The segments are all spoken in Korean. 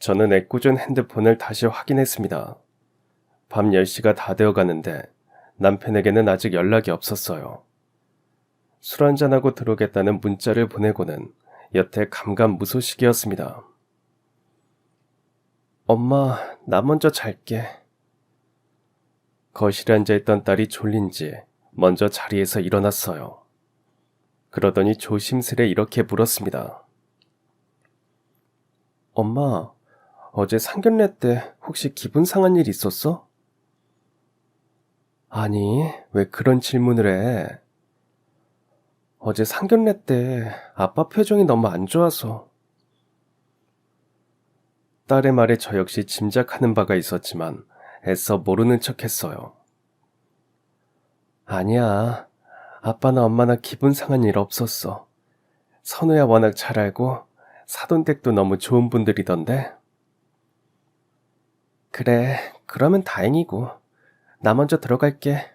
저는 애꿎은 핸드폰을 다시 확인했습니다. 밤 10시가 다 되어 가는데 남편에게는 아직 연락이 없었어요. 술 한잔하고 들어오겠다는 문자를 보내고는 여태 감감무소식이었습니다. 엄마, 나 먼저 잘게. 거실에 앉아있던 딸이 졸린지 먼저 자리에서 일어났어요. 그러더니 조심스레 이렇게 물었습니다. 엄마, 어제 상견례 때 혹시 기분 상한 일 있었어? 아니, 왜 그런 질문을 해? 어제 상견례 때 아빠 표정이 너무 안 좋아서. 딸의 말에 저 역시 짐작하는 바가 있었지만 애써 모르는 척 했어요. 아니야, 아빠나 엄마나 기분 상한 일 없었어. 선우야 워낙 잘 알고 사돈댁도 너무 좋은 분들이던데. 그래, 그러면 다행이고. 나 먼저 들어갈게.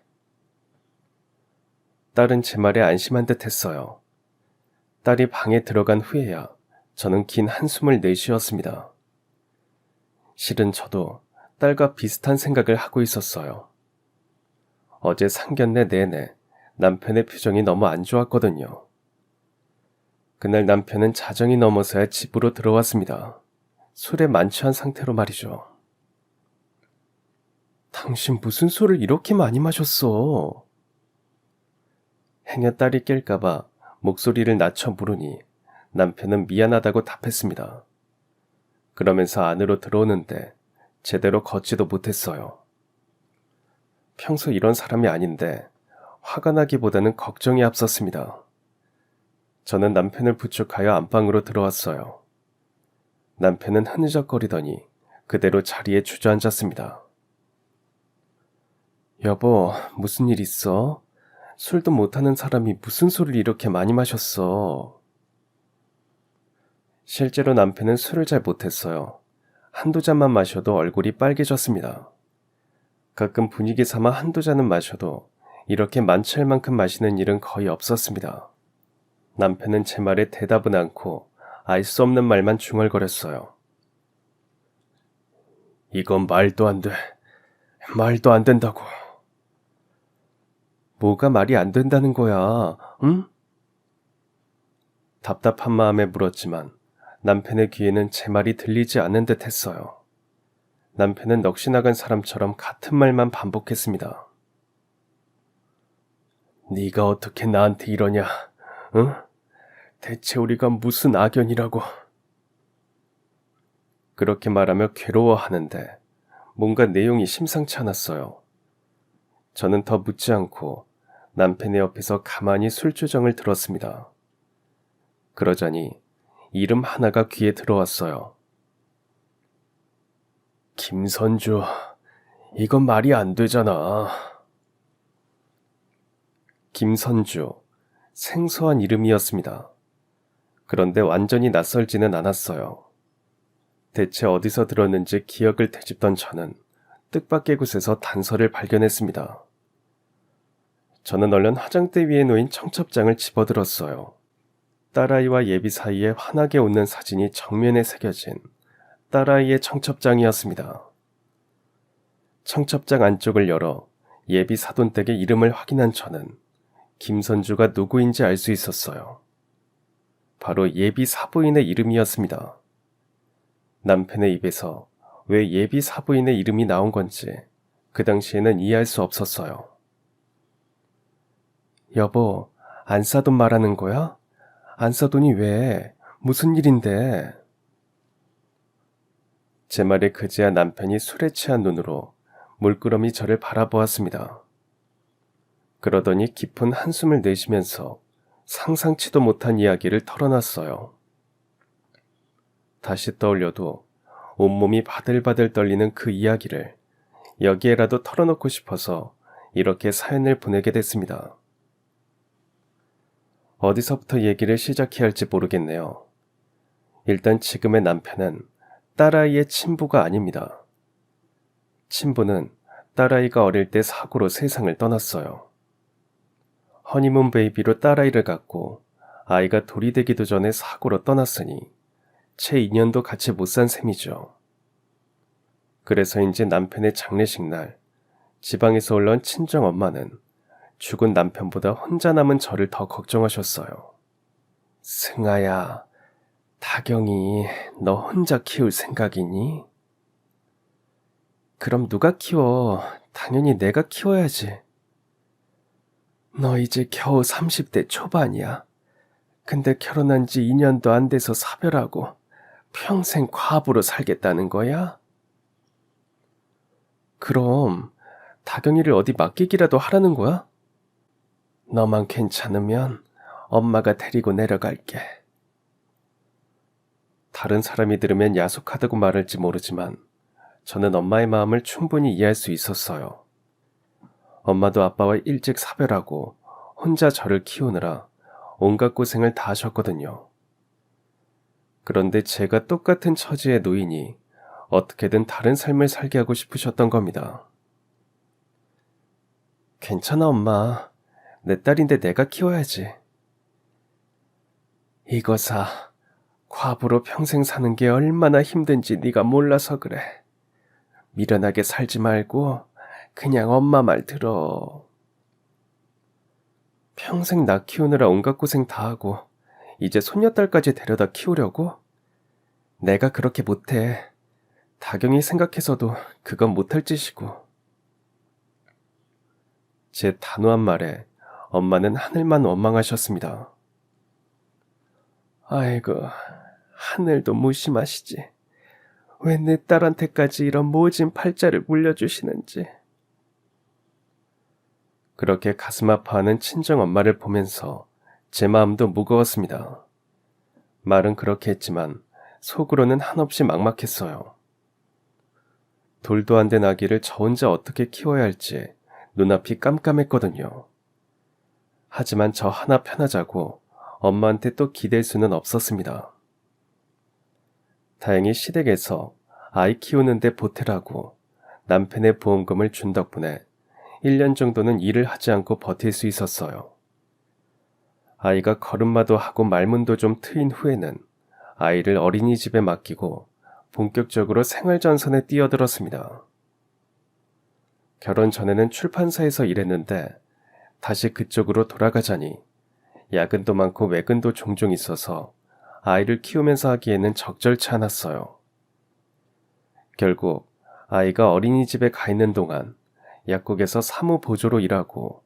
딸은 제 말에 안심한 듯 했어요. 딸이 방에 들어간 후에야 저는 긴 한숨을 내쉬었습니다. 실은 저도 딸과 비슷한 생각을 하고 있었어요. 어제 상견례 내내 남편의 표정이 너무 안 좋았거든요. 그날 남편은 자정이 넘어서야 집으로 들어왔습니다. 술에 만취한 상태로 말이죠. 당신 무슨 술을 이렇게 많이 마셨어? 행여 딸이 깰까봐 목소리를 낮춰 물으니 남편은 미안하다고 답했습니다. 그러면서 안으로 들어오는데 제대로 걷지도 못했어요. 평소 이런 사람이 아닌데 화가 나기보다는 걱정이 앞섰습니다. 저는 남편을 부축하여 안방으로 들어왔어요. 남편은 흐느적거리더니 그대로 자리에 주저앉았습니다. 여보, 무슨 일 있어? 술도 못하는 사람이 무슨 술을 이렇게 많이 마셨어? 실제로 남편은 술을 잘 못했어요. 한두 잔만 마셔도 얼굴이 빨개졌습니다. 가끔 분위기 삼아 한두 잔은 마셔도 이렇게 만취할 만큼 마시는 일은 거의 없었습니다. 남편은 제 말에 대답은 않고 알 수 없는 말만 중얼거렸어요. 이건 말도 안 돼. 말도 안 된다고. 뭐가 말이 안 된다는 거야, 응? 답답한 마음에 물었지만 남편의 귀에는 제 말이 들리지 않는 듯 했어요. 남편은 넋이 나간 사람처럼 같은 말만 반복했습니다. 네가 어떻게 나한테 이러냐, 응? 대체 우리가 무슨 악연이라고. 그렇게 말하며 괴로워하는데 뭔가 내용이 심상치 않았어요. 저는 더 묻지 않고 남편의 옆에서 가만히 술주정을 들었습니다. 그러자니 이름 하나가 귀에 들어왔어요. 김선주, 이건 말이 안 되잖아. 김선주, 생소한 이름이었습니다. 그런데 완전히 낯설지는 않았어요. 대체 어디서 들었는지 기억을 되짚던 저는 뜻밖의 곳에서 단서를 발견했습니다. 저는 얼른 화장대 위에 놓인 청첩장을 집어들었어요. 딸아이와 예비 사이에 환하게 웃는 사진이 정면에 새겨진 딸아이의 청첩장이었습니다. 청첩장 안쪽을 열어 예비 사돈댁의 이름을 확인한 저는 김선주가 누구인지 알 수 있었어요. 바로 예비 사부인의 이름이었습니다. 남편의 입에서 왜 예비 사부인의 이름이 나온 건지 그 당시에는 이해할 수 없었어요. 여보, 안사돈 말하는 거야? 안사돈이 왜? 무슨 일인데? 제 말에 그제야 남편이 술에 취한 눈으로 물끄러미 저를 바라보았습니다. 그러더니 깊은 한숨을 내쉬면서 상상치도 못한 이야기를 털어놨어요. 다시 떠올려도 온몸이 바들바들 떨리는 그 이야기를 여기에라도 털어놓고 싶어서 이렇게 사연을 보내게 됐습니다. 어디서부터 얘기를 시작해야 할지 모르겠네요. 일단 지금의 남편은 딸아이의 친부가 아닙니다. 친부는 딸아이가 어릴 때 사고로 세상을 떠났어요. 허니문 베이비로 딸아이를 갖고 아이가 돌이 되기도 전에 사고로 떠났으니 채 2년도 같이 못 산 셈이죠. 그래서인지 남편의 장례식 날 지방에서 올라온 친정 엄마는 죽은 남편보다 혼자 남은 저를 더 걱정하셨어요. 승아야, 다경이 너 혼자 키울 생각이니? 그럼 누가 키워? 당연히 내가 키워야지. 너 이제 겨우 30대 초반이야. 근데 결혼한 지 2년도 안 돼서 사별하고 평생 과부로 살겠다는 거야? 그럼 다경이를 어디 맡기기라도 하라는 거야? 너만 괜찮으면 엄마가 데리고 내려갈게. 다른 사람이 들으면 야속하다고 말할지 모르지만 저는 엄마의 마음을 충분히 이해할 수 있었어요. 엄마도 아빠와 일찍 사별하고 혼자 저를 키우느라 온갖 고생을 다 하셨거든요. 그런데 제가 똑같은 처지에 놓이니 어떻게든 다른 삶을 살게 하고 싶으셨던 겁니다. 괜찮아, 엄마. 내 딸인데 내가 키워야지. 이거사, 과부로 평생 사는 게 얼마나 힘든지 네가 몰라서 그래. 미련하게 살지 말고 그냥 엄마 말 들어. 평생 나 키우느라 온갖 고생 다 하고 이제 손녀딸까지 데려다 키우려고? 내가 그렇게 못해. 다경이 생각해서도 그건 못할 짓이고. 제 단호한 말에 엄마는 하늘만 원망하셨습니다. 아이고, 하늘도 무심하시지. 왜 내 딸한테까지 이런 모진 팔자를 물려주시는지. 그렇게 가슴 아파하는 친정엄마를 보면서 제 마음도 무거웠습니다. 말은 그렇게 했지만 속으로는 한없이 막막했어요. 돌도 안 된 아기를 저 혼자 어떻게 키워야 할지 눈앞이 깜깜했거든요. 하지만 저 하나 편하자고 엄마한테 또 기댈 수는 없었습니다. 다행히 시댁에서 아이 키우는데 보태라고 남편의 보험금을 준 덕분에 1년 정도는 일을 하지 않고 버틸 수 있었어요. 아이가 걸음마도 하고 말문도 좀 트인 후에는 아이를 어린이집에 맡기고 본격적으로 생활전선에 뛰어들었습니다. 결혼 전에는 출판사에서 일했는데 다시 그쪽으로 돌아가자니 야근도 많고 외근도 종종 있어서 아이를 키우면서 하기에는 적절치 않았어요. 결국 아이가 어린이집에 가 있는 동안 약국에서 사무보조로 일하고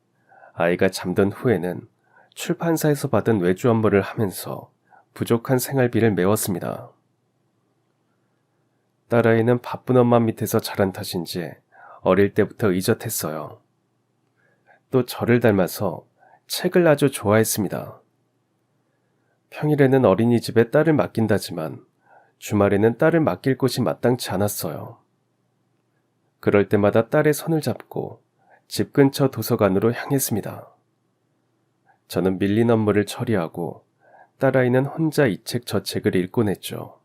아이가 잠든 후에는 출판사에서 받은 외주 업무를 하면서 부족한 생활비를 메웠습니다. 딸아이는 바쁜 엄마 밑에서 자란 탓인지 어릴 때부터 의젓했어요. 또 저를 닮아서 책을 아주 좋아했습니다. 평일에는 어린이집에 딸을 맡긴다지만 주말에는 딸을 맡길 곳이 마땅치 않았어요. 그럴 때마다 딸의 손을 잡고 집 근처 도서관으로 향했습니다. 저는 밀린 업무를 처리하고 딸아이는 혼자 이 책 저 책을 읽곤 했죠.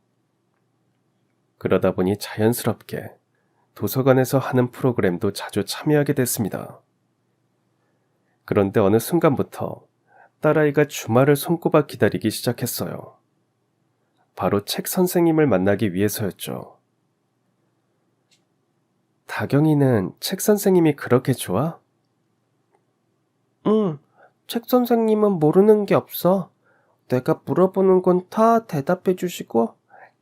그러다 보니 자연스럽게 도서관에서 하는 프로그램도 자주 참여하게 됐습니다. 그런데 어느 순간부터 딸아이가 주말을 손꼽아 기다리기 시작했어요. 바로 책 선생님을 만나기 위해서였죠. 다경이는 책 선생님이 그렇게 좋아? 응, 책 선생님은 모르는 게 없어. 내가 물어보는 건 다 대답해 주시고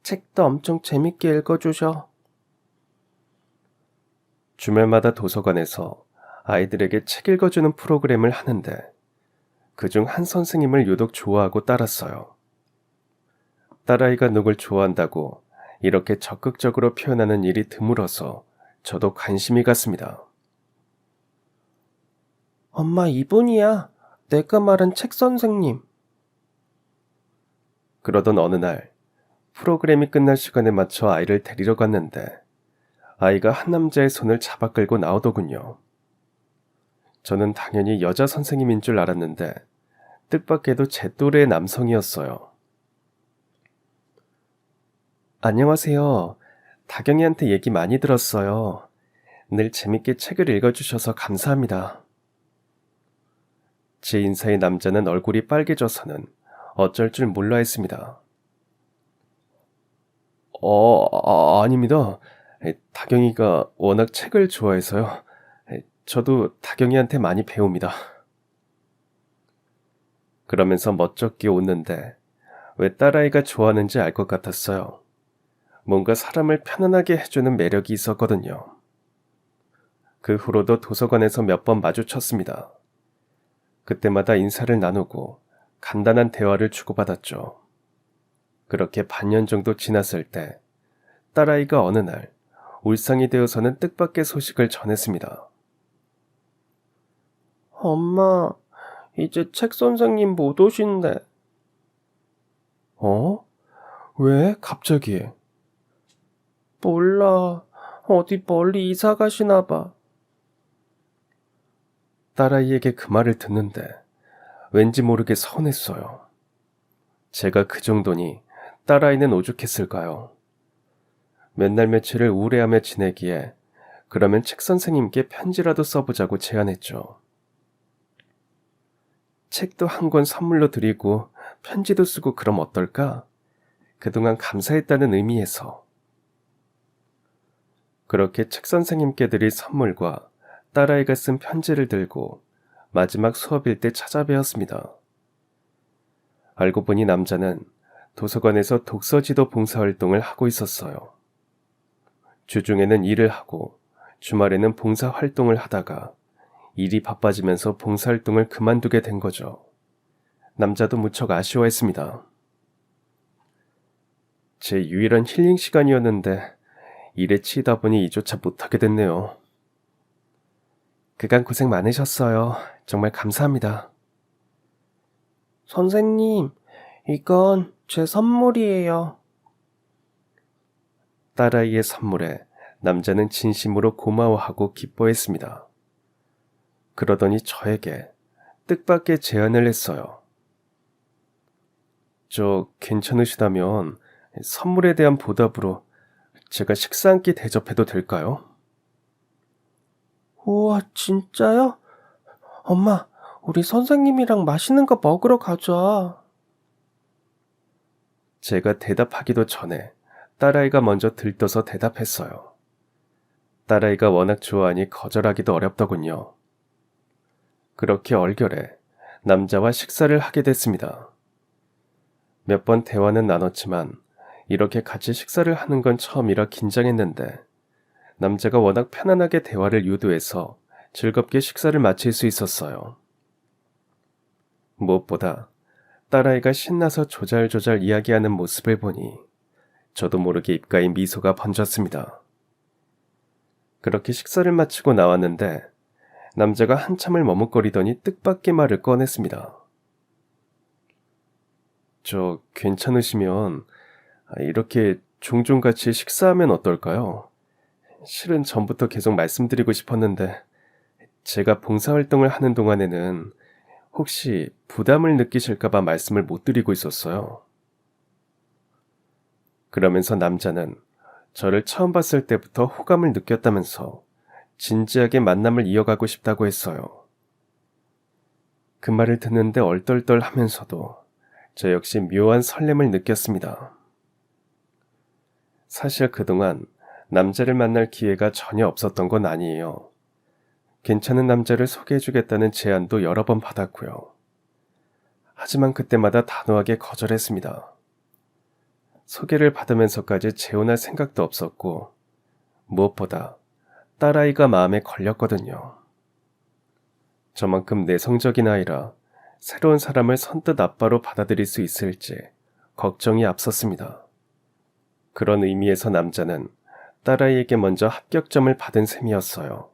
책도 엄청 재밌게 읽어주셔. 주말마다 도서관에서 아이들에게 책 읽어주는 프로그램을 하는데 그중 한 선생님을 유독 좋아하고 따랐어요. 딸아이가 누굴 좋아한다고 이렇게 적극적으로 표현하는 일이 드물어서 저도 관심이 갔습니다. 엄마, 이분이야. 내가 말한 책 선생님. 그러던 어느 날 프로그램이 끝날 시간에 맞춰 아이를 데리러 갔는데 아이가 한 남자의 손을 잡아 끌고 나오더군요. 저는 당연히 여자 선생님인 줄 알았는데 뜻밖에도 제 또래의 남성이었어요. 안녕하세요. 다경이한테 얘기 많이 들었어요. 늘 재밌게 책을 읽어주셔서 감사합니다. 제 인사에 남자는 얼굴이 빨개져서는 어쩔 줄 몰라 했습니다. 아닙니다. 다경이가 워낙 책을 좋아해서요. 저도 다경이한테 많이 배웁니다. 그러면서 멋쩍게 웃는데 왜 딸아이가 좋아하는지 알 것 같았어요. 뭔가 사람을 편안하게 해주는 매력이 있었거든요. 그 후로도 도서관에서 몇 번 마주쳤습니다. 그때마다 인사를 나누고 간단한 대화를 주고받았죠. 그렇게 반년 정도 지났을 때 딸아이가 어느 날 울상이 되어서는 뜻밖의 소식을 전했습니다. 엄마, 이제 책 선생님 못 오신대. 어? 왜? 갑자기? 몰라. 어디 멀리 이사 가시나 봐. 딸아이에게 그 말을 듣는데 왠지 모르게 서운했어요. 제가 그 정도니 딸아이는 오죽했을까요? 맨날 며칠을 우울해하며 지내기에 그러면 책 선생님께 편지라도 써보자고 제안했죠. 책도 한 권 선물로 드리고 편지도 쓰고 그럼 어떨까? 그동안 감사했다는 의미에서. 그렇게 책 선생님께 드릴 선물과 딸아이가 쓴 편지를 들고 마지막 수업일 때 찾아뵈었습니다. 알고 보니 남자는 도서관에서 독서지도 봉사활동을 하고 있었어요. 주중에는 일을 하고 주말에는 봉사활동을 하다가 일이 바빠지면서 봉사활동을 그만두게 된 거죠. 남자도 무척 아쉬워했습니다. 제 유일한 힐링 시간이었는데 일에 치이다 보니 이조차 못하게 됐네요. 그간 고생 많으셨어요. 정말 감사합니다. 선생님, 이건 제 선물이에요. 딸아이의 선물에 남자는 진심으로 고마워하고 기뻐했습니다. 그러더니 저에게 뜻밖의 제안을 했어요. 저 괜찮으시다면 선물에 대한 보답으로 제가 식사 한 끼 대접해도 될까요? 우와, 진짜요? 엄마, 우리 선생님이랑 맛있는 거 먹으러 가자. 제가 대답하기도 전에 딸아이가 먼저 들떠서 대답했어요. 딸아이가 워낙 좋아하니 거절하기도 어렵더군요. 그렇게 얼결에 남자와 식사를 하게 됐습니다. 몇 번 대화는 나눴지만 이렇게 같이 식사를 하는 건 처음이라 긴장했는데 남자가 워낙 편안하게 대화를 유도해서 즐겁게 식사를 마칠 수 있었어요. 무엇보다 딸아이가 신나서 조잘조잘 이야기하는 모습을 보니 저도 모르게 입가에 미소가 번졌습니다. 그렇게 식사를 마치고 나왔는데 남자가 한참을 머뭇거리더니 뜻밖의 말을 꺼냈습니다. 저 괜찮으시면 이렇게 종종 같이 식사하면 어떨까요? 실은 전부터 계속 말씀드리고 싶었는데 제가 봉사활동을 하는 동안에는 혹시 부담을 느끼실까봐 말씀을 못 드리고 있었어요. 그러면서 남자는 저를 처음 봤을 때부터 호감을 느꼈다면서 진지하게 만남을 이어가고 싶다고 했어요. 그 말을 듣는데 얼떨떨 하면서도 저 역시 묘한 설렘을 느꼈습니다. 사실 그동안 남자를 만날 기회가 전혀 없었던 건 아니에요. 괜찮은 남자를 소개해주겠다는 제안도 여러 번 받았고요. 하지만 그때마다 단호하게 거절했습니다. 소개를 받으면서까지 재혼할 생각도 없었고 무엇보다 딸아이가 마음에 걸렸거든요. 저만큼 내성적인 아이라 새로운 사람을 선뜻 아빠로 받아들일 수 있을지 걱정이 앞섰습니다. 그런 의미에서 남자는 딸아이에게 먼저 합격점을 받은 셈이었어요.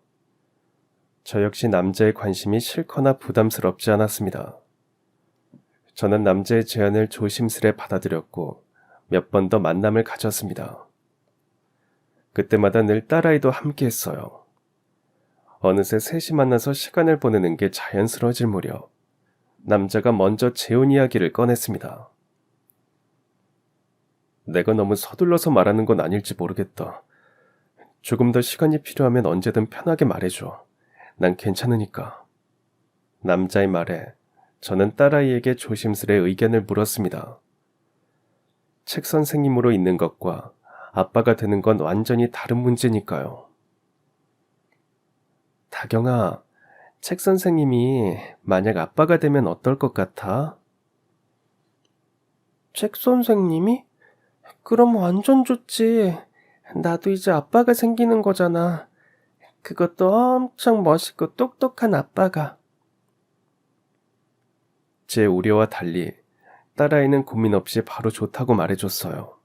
저 역시 남자의 관심이 싫거나 부담스럽지 않았습니다. 저는 남자의 제안을 조심스레 받아들였고 몇 번 더 만남을 가졌습니다. 그때마다 늘 딸아이도 함께 했어요. 어느새 셋이 만나서 시간을 보내는 게 자연스러워질 무렵 남자가 먼저 재혼 이야기를 꺼냈습니다. 내가 너무 서둘러서 말하는 건 아닐지 모르겠다. 조금 더 시간이 필요하면 언제든 편하게 말해줘. 난 괜찮으니까. 남자의 말에 저는 딸아이에게 조심스레 의견을 물었습니다. 책 선생님으로 있는 것과 아빠가 되는 건 완전히 다른 문제니까요. 다경아, 책 선생님이 만약 아빠가 되면 어떨 것 같아? 책 선생님이? 그럼 완전 좋지. 나도 이제 아빠가 생기는 거잖아. 그것도 엄청 멋있고 똑똑한 아빠가. 제 우려와 달리 딸아이는 고민 없이 바로 좋다고 말해줬어요.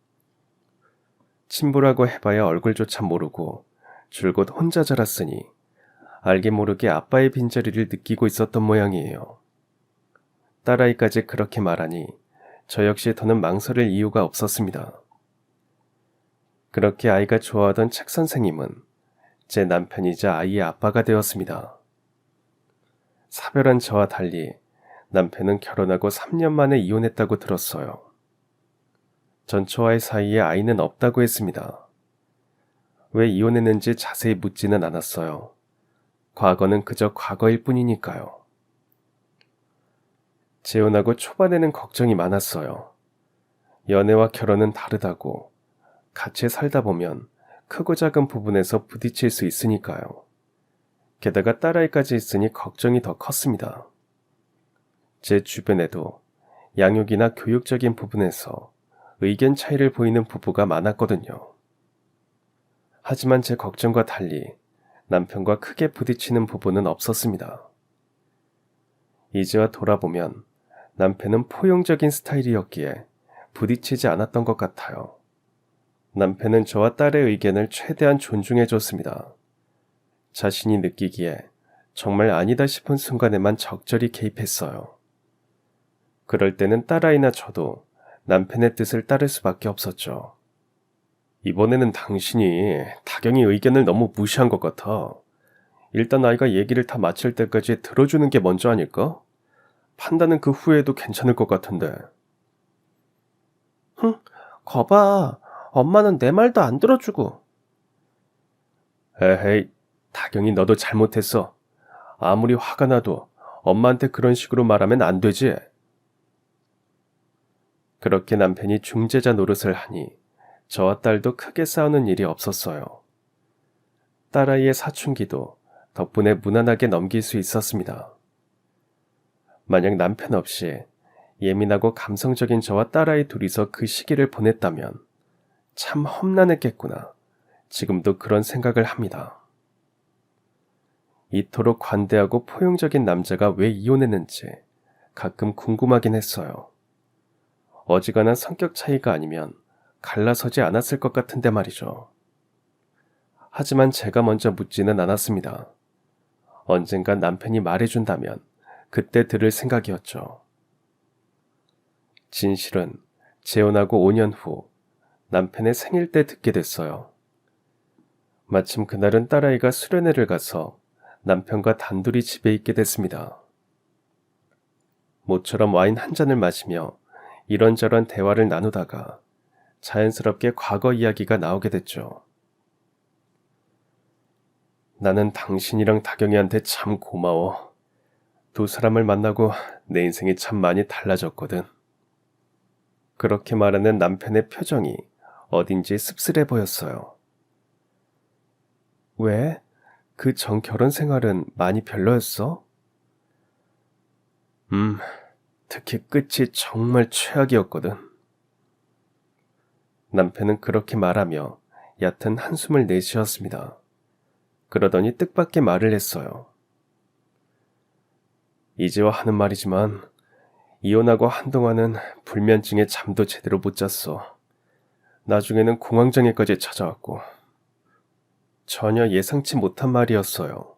친부라고 해봐야 얼굴조차 모르고 줄곧 혼자 자랐으니 알게 모르게 아빠의 빈자리를 느끼고 있었던 모양이에요. 딸아이까지 그렇게 말하니 저 역시 더는 망설일 이유가 없었습니다. 그렇게 아이가 좋아하던 책 선생님은 제 남편이자 아이의 아빠가 되었습니다. 사별한 저와 달리 남편은 결혼하고 3년 만에 이혼했다고 들었어요. 전 저와의 사이에 아이는 없다고 했습니다. 왜 이혼했는지 자세히 묻지는 않았어요. 과거는 그저 과거일 뿐이니까요. 재혼하고 초반에는 걱정이 많았어요. 연애와 결혼은 다르다고, 같이 살다 보면 크고 작은 부분에서 부딪힐 수 있으니까요. 게다가 딸아이까지 있으니 걱정이 더 컸습니다. 제 주변에도 양육이나 교육적인 부분에서 의견 차이를 보이는 부부가 많았거든요. 하지만 제 걱정과 달리 남편과 크게 부딪히는 부분은 없었습니다. 이제와 돌아보면 남편은 포용적인 스타일이었기에 부딪히지 않았던 것 같아요. 남편은 저와 딸의 의견을 최대한 존중해줬습니다. 자신이 느끼기에 정말 아니다 싶은 순간에만 적절히 개입했어요. 그럴 때는 딸아이나 저도 남편의 뜻을 따를 수밖에 없었죠. 이번에는 당신이 다경이 의견을 너무 무시한 것 같아. 일단 아이가 얘기를 다 마칠 때까지 들어주는 게 먼저 아닐까? 판단은 그 후에도 괜찮을 것 같은데. 거봐. 엄마는 내 말도 안 들어주고. 에헤이, 다경이 너도 잘못했어. 아무리 화가 나도 엄마한테 그런 식으로 말하면 안 되지. 그렇게 남편이 중재자 노릇을 하니 저와 딸도 크게 싸우는 일이 없었어요. 딸아이의 사춘기도 덕분에 무난하게 넘길 수 있었습니다. 만약 남편 없이 예민하고 감성적인 저와 딸아이 둘이서 그 시기를 보냈다면 참 험난했겠구나. 지금도 그런 생각을 합니다. 이토록 관대하고 포용적인 남자가 왜 이혼했는지 가끔 궁금하긴 했어요. 어지간한 성격 차이가 아니면 갈라서지 않았을 것 같은데 말이죠. 하지만 제가 먼저 묻지는 않았습니다. 언젠가 남편이 말해준다면 그때 들을 생각이었죠. 진실은 재혼하고 5년 후 남편의 생일 때 듣게 됐어요. 마침 그날은 딸아이가 수련회를 가서 남편과 단둘이 집에 있게 됐습니다. 모처럼 와인 한 잔을 마시며 이런저런 대화를 나누다가 자연스럽게 과거 이야기가 나오게 됐죠. 나는 당신이랑 다경이한테 참 고마워. 두 사람을 만나고 내 인생이 참 많이 달라졌거든. 그렇게 말하는 남편의 표정이 어딘지 씁쓸해 보였어요. 왜? 그 전 결혼 생활은 많이 별로였어? 특히 끝이 정말 최악이었거든. 남편은 그렇게 말하며 얕은 한숨을 내쉬었습니다. 그러더니 뜻밖의 말을 했어요. 이제와 하는 말이지만 이혼하고 한동안은 불면증에 잠도 제대로 못 잤어. 나중에는 공황장애까지 찾아왔고. 전혀 예상치 못한 말이었어요.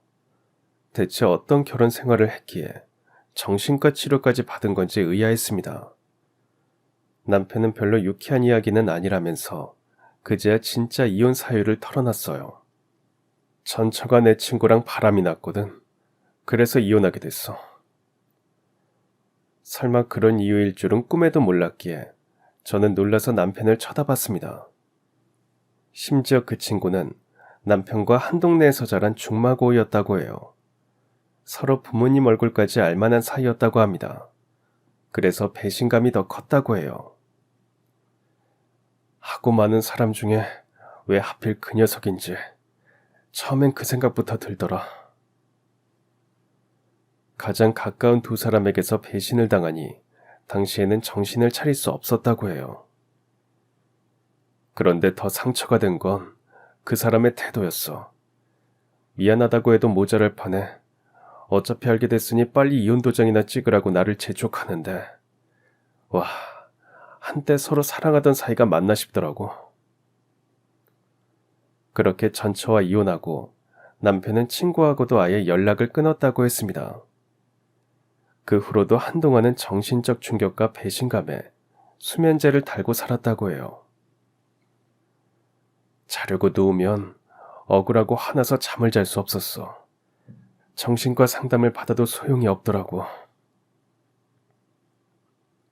대체 어떤 결혼 생활을 했기에 정신과 치료까지 받은 건지 의아했습니다. 남편은 별로 유쾌한 이야기는 아니라면서 그제야 진짜 이혼 사유를 털어놨어요. 전처가 내 친구랑 바람이 났거든. 그래서 이혼하게 됐어. 설마 그런 이유일 줄은 꿈에도 몰랐기에 저는 놀라서 남편을 쳐다봤습니다. 심지어 그 친구는 남편과 한 동네에서 자란 중마고우였다고 해요. 서로 부모님 얼굴까지 알만한 사이였다고 합니다. 그래서 배신감이 더 컸다고 해요. 하고 많은 사람 중에 왜 하필 그 녀석인지 처음엔 그 생각부터 들더라. 가장 가까운 두 사람에게서 배신을 당하니 당시에는 정신을 차릴 수 없었다고 해요. 그런데 더 상처가 된 건 그 사람의 태도였어. 미안하다고 해도 모자랄 판에 어차피 알게 됐으니 빨리 이혼 도장이나 찍으라고 나를 재촉하는데, 와, 한때 서로 사랑하던 사이가 맞나 싶더라고. 그렇게 전처와 이혼하고 남편은 친구하고도 아예 연락을 끊었다고 했습니다. 그 후로도 한동안은 정신적 충격과 배신감에 수면제를 달고 살았다고 해요. 자려고 누우면 억울하고 화나서 잠을 잘 수 없었어. 정신과 상담을 받아도 소용이 없더라고.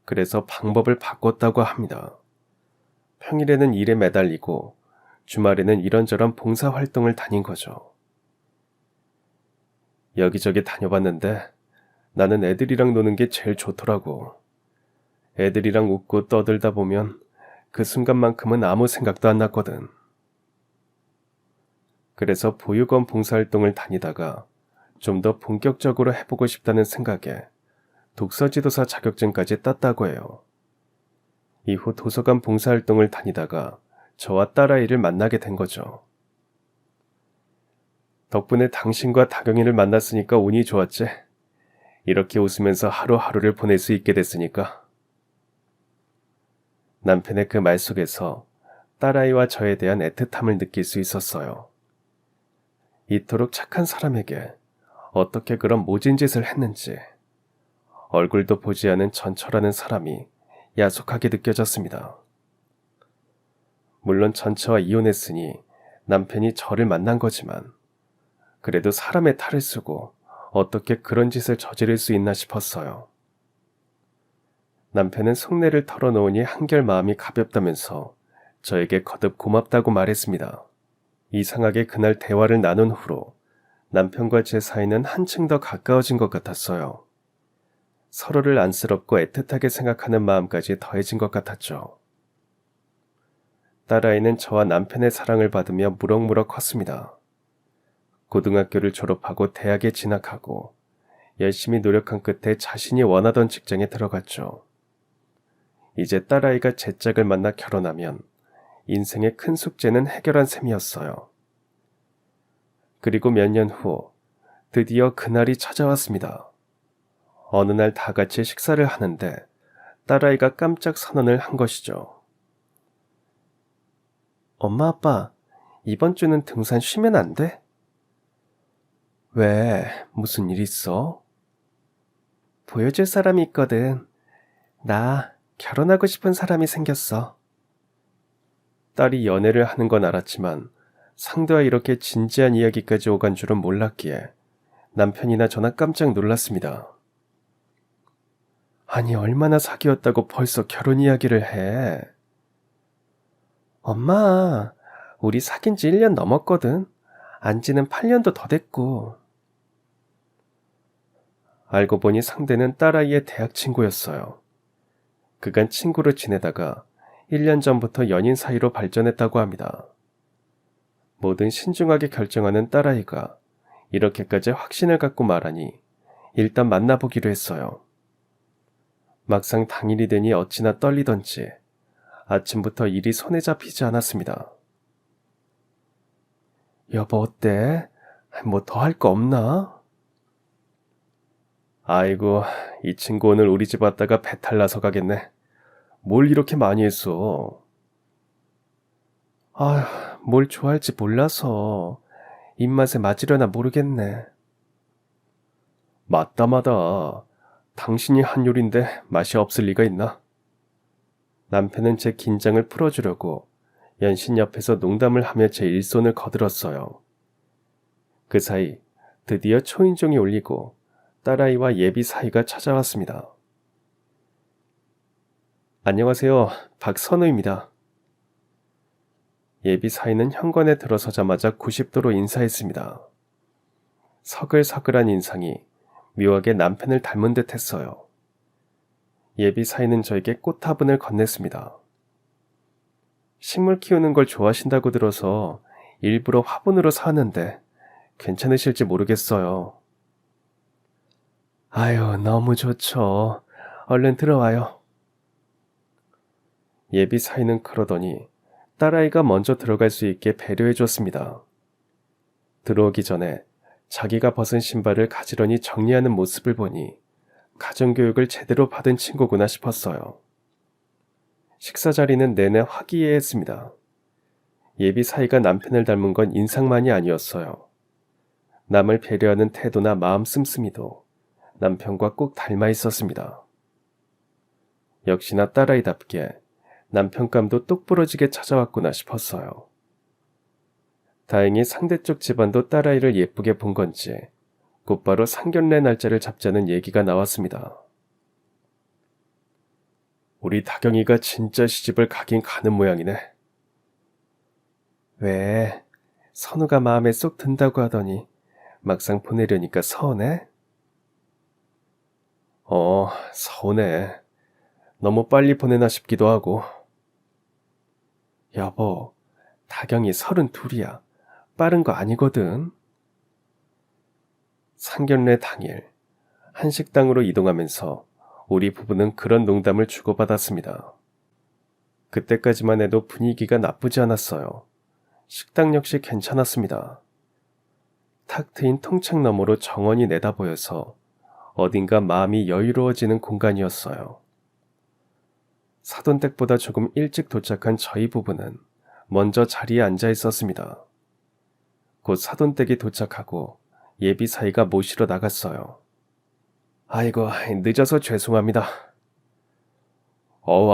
그래서 방법을 바꿨다고 합니다. 평일에는 일에 매달리고 주말에는 이런저런 봉사활동을 다닌 거죠. 여기저기 다녀봤는데 나는 애들이랑 노는 게 제일 좋더라고. 애들이랑 웃고 떠들다 보면 그 순간만큼은 아무 생각도 안 났거든. 그래서 보육원 봉사활동을 다니다가 좀 더 본격적으로 해보고 싶다는 생각에 독서지도사 자격증까지 땄다고 해요. 이후 도서관 봉사활동을 다니다가 저와 딸아이를 만나게 된 거죠. 덕분에 당신과 다경이를 만났으니까 운이 좋았지. 이렇게 웃으면서 하루하루를 보낼 수 있게 됐으니까. 남편의 그 말 속에서 딸아이와 저에 대한 애틋함을 느낄 수 있었어요. 이토록 착한 사람에게 어떻게 그런 모진 짓을 했는지, 얼굴도 보지 않은 전처라는 사람이 야속하게 느껴졌습니다. 물론 전처와 이혼했으니 남편이 저를 만난 거지만, 그래도 사람의 탈을 쓰고 어떻게 그런 짓을 저지를 수 있나 싶었어요. 남편은 속내를 털어놓으니 한결 마음이 가볍다면서 저에게 거듭 고맙다고 말했습니다. 이상하게 그날 대화를 나눈 후로 남편과 제 사이는 한층 더 가까워진 것 같았어요. 서로를 안쓰럽고 애틋하게 생각하는 마음까지 더해진 것 같았죠. 딸아이는 저와 남편의 사랑을 받으며 무럭무럭 컸습니다. 고등학교를 졸업하고 대학에 진학하고 열심히 노력한 끝에 자신이 원하던 직장에 들어갔죠. 이제 딸아이가 제 짝을 만나 결혼하면 인생의 큰 숙제는 해결한 셈이었어요. 그리고 몇 년 후 드디어 그날이 찾아왔습니다. 어느 날 다 같이 식사를 하는데 딸아이가 깜짝 선언을 한 것이죠. 엄마, 아빠, 이번 주는 등산 쉬면 안 돼? 왜? 무슨 일 있어? 보여줄 사람이 있거든. 나 결혼하고 싶은 사람이 생겼어. 딸이 연애를 하는 건 알았지만 상대와 이렇게 진지한 이야기까지 오간 줄은 몰랐기에 남편이나 저나 깜짝 놀랐습니다. 아니, 얼마나 사귀었다고 벌써 결혼 이야기를 해. 엄마, 우리 사귄 지 1년 넘었거든. 안지는 8년도 더 됐고. 알고 보니 상대는 딸아이의 대학 친구였어요. 그간 친구로 지내다가 1년 전부터 연인 사이로 발전했다고 합니다. 뭐든 신중하게 결정하는 딸아이가 이렇게까지 확신을 갖고 말하니 일단 만나보기로 했어요. 막상 당일이 되니 어찌나 떨리던지 아침부터 일이 손에 잡히지 않았습니다. 여보, 어때? 뭐 더 할 거 없나? 아이고, 이 친구 오늘 우리 집 왔다가 배탈 나서 가겠네. 뭘 이렇게 많이 했어? 아휴, 뭘 좋아할지 몰라서 입맛에 맞으려나 모르겠네. 맞다. 당신이 한 요리인데 맛이 없을 리가 있나? 남편은 제 긴장을 풀어주려고 연신 옆에서 농담을 하며 제 일손을 거들었어요. 그 사이 드디어 초인종이 울리고 딸아이와 예비 사이가 찾아왔습니다. 안녕하세요. 박선우입니다. 예비 사이는 현관에 들어서자마자 90도로 인사했습니다. 서글서글한 인상이 묘하게 남편을 닮은 듯 했어요. 예비 사이는 저에게 꽃화분을 건넸습니다. 식물 키우는 걸 좋아하신다고 들어서 일부러 화분으로 사왔는데 괜찮으실지 모르겠어요. 아유, 너무 좋죠. 얼른 들어와요. 예비 사위는 그러더니 딸아이가 먼저 들어갈 수 있게 배려해 줬습니다. 들어오기 전에 자기가 벗은 신발을 가지런히 정리하는 모습을 보니 가정교육을 제대로 받은 친구구나 싶었어요. 식사 자리는 내내 화기애애했습니다. 예비 사위가 남편을 닮은 건 인상만이 아니었어요. 남을 배려하는 태도나 마음 씀씀이도 남편과 꼭 닮아 있었습니다. 역시나 딸아이답게 남편감도 똑부러지게 찾아왔구나 싶었어요. 다행히 상대쪽 집안도 딸아이를 예쁘게 본 건지 곧바로 상견례 날짜를 잡자는 얘기가 나왔습니다. 우리 다경이가 진짜 시집을 가긴 가는 모양이네. 왜? 선우가 마음에 쏙 든다고 하더니 막상 보내려니까 서운해? 서운해. 너무 빨리 보내나 싶기도 하고. 여보, 다경이 32이야. 빠른 거 아니거든. 상견례 당일 한식당으로 이동하면서 우리 부부는 그런 농담을 주고받았습니다. 그때까지만 해도 분위기가 나쁘지 않았어요. 식당 역시 괜찮았습니다. 탁 트인 통창 너머로 정원이 내다보여서 어딘가 마음이 여유로워지는 공간이었어요. 사돈댁보다 조금 일찍 도착한 저희 부부는 먼저 자리에 앉아 있었습니다. 곧 사돈댁이 도착하고 예비 사위가 모시러 나갔어요. 아이고, 늦어서 죄송합니다.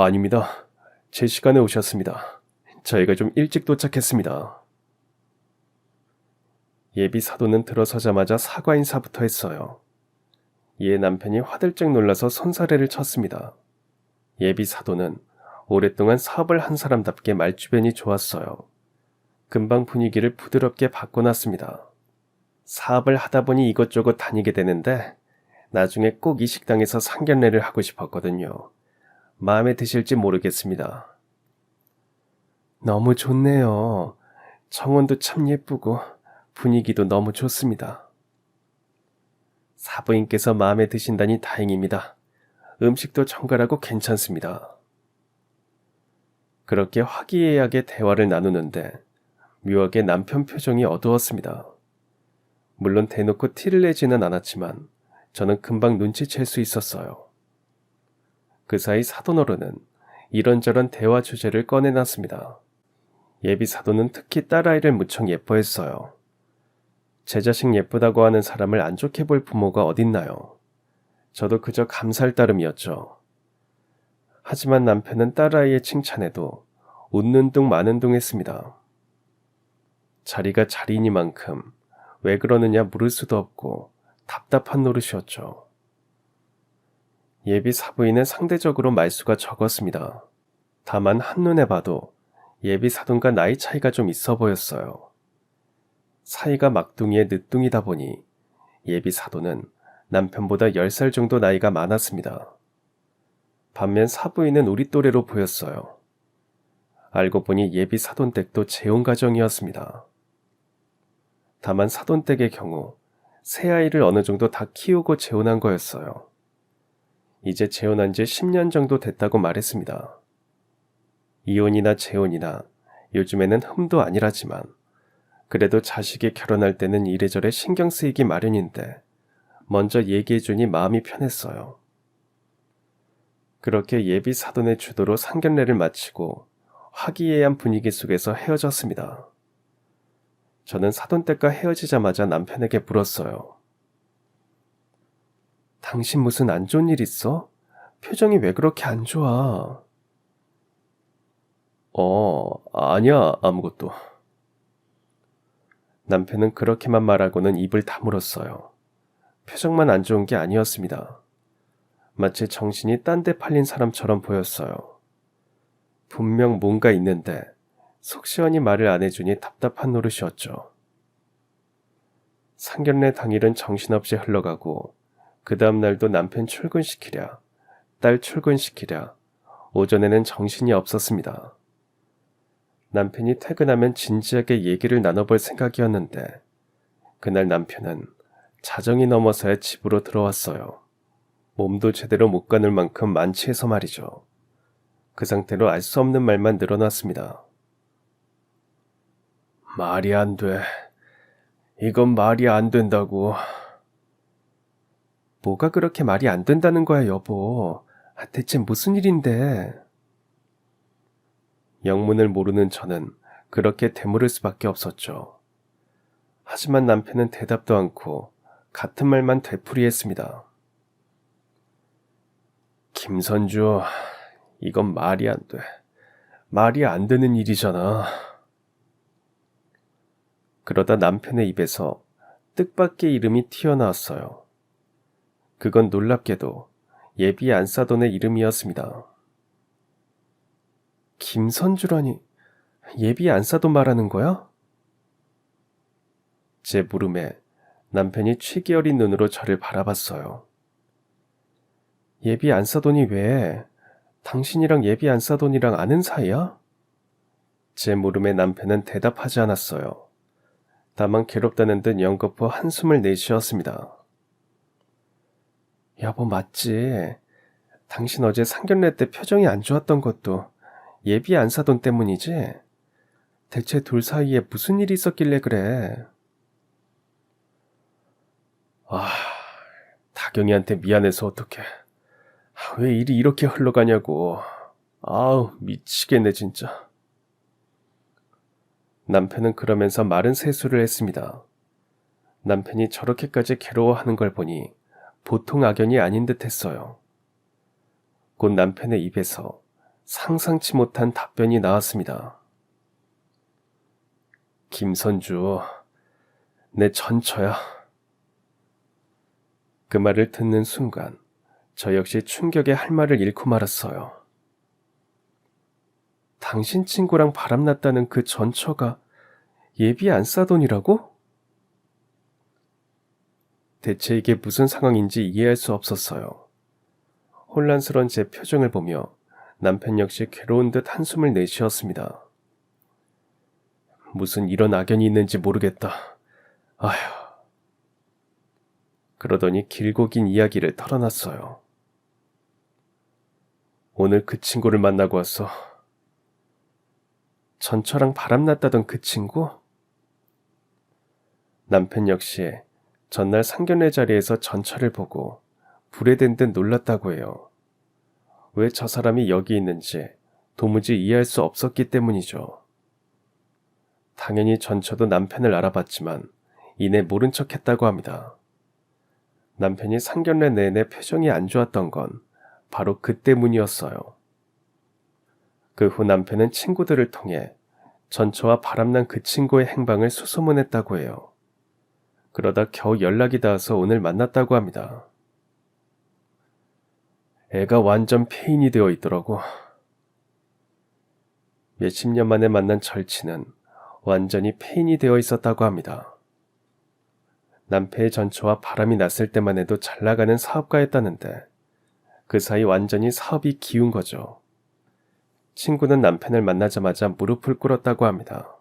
아닙니다. 제 시간에 오셨습니다. 저희가 좀 일찍 도착했습니다. 예비 사돈은 들어서자마자 사과 인사부터 했어요. 이에 남편이 화들짝 놀라서 손사래를 쳤습니다. 예비 사돈은 오랫동안 사업을 한 사람답게 말주변이 좋았어요. 금방 분위기를 부드럽게 바꿔놨습니다. 사업을 하다 보니 이것저것 다니게 되는데 나중에 꼭 이 식당에서 상견례를 하고 싶었거든요. 마음에 드실지 모르겠습니다. 너무 좋네요. 정원도 참 예쁘고 분위기도 너무 좋습니다. 사부인께서 마음에 드신다니 다행입니다. 음식도 정갈하고 괜찮습니다. 그렇게 화기애애하게 대화를 나누는데 묘하게 남편 표정이 어두웠습니다. 물론 대놓고 티를 내지는 않았지만 저는 금방 눈치챌 수 있었어요. 그 사이 사돈어른은 이런저런 대화 주제를 꺼내놨습니다. 예비 사돈은 특히 딸아이를 무척 예뻐했어요. 제 자식 예쁘다고 하는 사람을 안 좋게 볼 부모가 어딨나요? 저도 그저 감사할 따름이었죠. 하지만 남편은 딸아이의 칭찬에도 웃는 둥 마는 둥 했습니다. 자리가 자리이니만큼 왜 그러느냐 물을 수도 없고 답답한 노릇이었죠. 예비 사부인은 상대적으로 말수가 적었습니다. 다만 한눈에 봐도 예비 사돈과 나이 차이가 좀 있어 보였어요. 사이가 막둥이의 늦둥이다 보니 예비 사돈은 남편보다 10살 정도 나이가 많았습니다. 반면 사부인은 우리 또래로 보였어요. 알고 보니 예비 사돈댁도 재혼 가정이었습니다. 다만 사돈댁의 경우 새아이를 어느 정도 다 키우고 재혼한 거였어요. 이제 재혼한 지 10년 정도 됐다고 말했습니다. 이혼이나 재혼이나 요즘에는 흠도 아니라지만 그래도 자식이 결혼할 때는 이래저래 신경 쓰이기 마련인데 먼저 얘기해주니 마음이 편했어요. 그렇게 예비 사돈의 주도로 상견례를 마치고 화기애애한 분위기 속에서 헤어졌습니다. 저는 사돈댁과 헤어지자마자 남편에게 물었어요. 당신 무슨 안 좋은 일 있어? 표정이 왜 그렇게 안 좋아? 아니야, 아무것도. 남편은 그렇게만 말하고는 입을 다물었어요. 표정만 안 좋은 게 아니었습니다. 마치 정신이 딴 데 팔린 사람처럼 보였어요. 분명 뭔가 있는데 속 시원히 말을 안 해주니 답답한 노릇이었죠. 상견례 당일은 정신없이 흘러가고 그 다음 날도 남편 출근시키랴, 딸 출근시키랴, 오전에는 정신이 없었습니다. 남편이 퇴근하면 진지하게 얘기를 나눠볼 생각이었는데 그날 남편은 자정이 넘어서야 집으로 들어왔어요. 몸도 제대로 못 가눌 만큼 만취해서 말이죠. 그 상태로 알 수 없는 말만 늘어났습니다. 말이 안 돼. 이건 말이 안 된다고. 뭐가 그렇게 말이 안 된다는 거야, 여보. 대체 무슨 일인데? 영문을 모르는 저는 그렇게 되물을 수밖에 없었죠. 하지만 남편은 대답도 않고 같은 말만 되풀이했습니다. 김선주, 이건 말이 안 돼. 말이 안 되는 일이잖아. 그러다 남편의 입에서 뜻밖의 이름이 튀어나왔어요. 그건 놀랍게도 예비 안사돈의 이름이었습니다. 김선주라니, 예비 안사돈 말하는 거야? 제 물음에 남편이 취기 어린 눈으로 저를 바라봤어요. 예비 안사돈이 왜? 당신이랑 예비 안사돈이랑 아는 사이야? 제 물음에 남편은 대답하지 않았어요. 다만 괴롭다는 듯 연거푸 한숨을 내쉬었습니다. 여보 맞지? 당신 어제 상견례 때 표정이 안 좋았던 것도 예비 안사돈 때문이지? 대체 둘 사이에 무슨 일이 있었길래 그래? 다경이한테 미안해서 어떡해. 왜 일이 이렇게 흘러가냐고. 아우, 미치겠네 진짜. 남편은 그러면서 마른 세수를 했습니다. 남편이 저렇게까지 괴로워하는 걸 보니 보통 악연이 아닌 듯 했어요. 곧 남편의 입에서 상상치 못한 답변이 나왔습니다. 김선주, 내 전처야. 그 말을 듣는 순간 저 역시 충격에 할 말을 잃고 말았어요. 당신 친구랑 바람났다는 그 전처가 예비 안사돈이라고? 대체 이게 무슨 상황인지 이해할 수 없었어요. 혼란스러운 제 표정을 보며 남편 역시 괴로운 듯 한숨을 내쉬었습니다. 무슨 이런 악연이 있는지 모르겠다. 아휴. 그러더니 길고 긴 이야기를 털어놨어요. 오늘 그 친구를 만나고 왔어. 전처랑 바람났다던 그 친구? 남편 역시 전날 상견례 자리에서 전처를 보고 불에 댄 듯 놀랐다고 해요. 왜 저 사람이 여기 있는지 도무지 이해할 수 없었기 때문이죠. 당연히 전처도 남편을 알아봤지만 이내 모른 척 했다고 합니다. 남편이 상견례 내내 표정이 안 좋았던 건 바로 그 때문이었어요. 그 후 남편은 친구들을 통해 전처와 바람난 그 친구의 행방을 수소문했다고 해요. 그러다 겨우 연락이 닿아서 오늘 만났다고 합니다. 애가 완전 폐인이 되어 있더라고. 몇십 년 만에 만난 절친은 완전히 폐인이 되어 있었다고 합니다. 남편의 전처와 바람이 났을 때만 해도 잘 나가는 사업가였다는데 그 사이 완전히 사업이 기운 거죠. 친구는 남편을 만나자마자 무릎을 꿇었다고 합니다.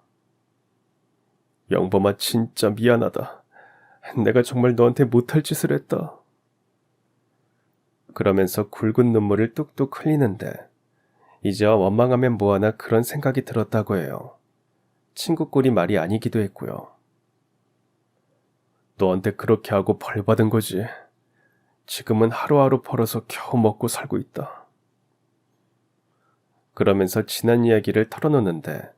영범아 진짜 미안하다. 내가 정말 너한테 못할 짓을 했다. 그러면서 굵은 눈물을 뚝뚝 흘리는데 이제와 원망하면 뭐하나 그런 생각이 들었다고 해요. 친구 꼴이 말이 아니기도 했고요. 너한테 그렇게 하고 벌 받은 거지. 지금은 하루하루 벌어서 겨우 먹고 살고 있다. 그러면서 지난 이야기를 털어놓는데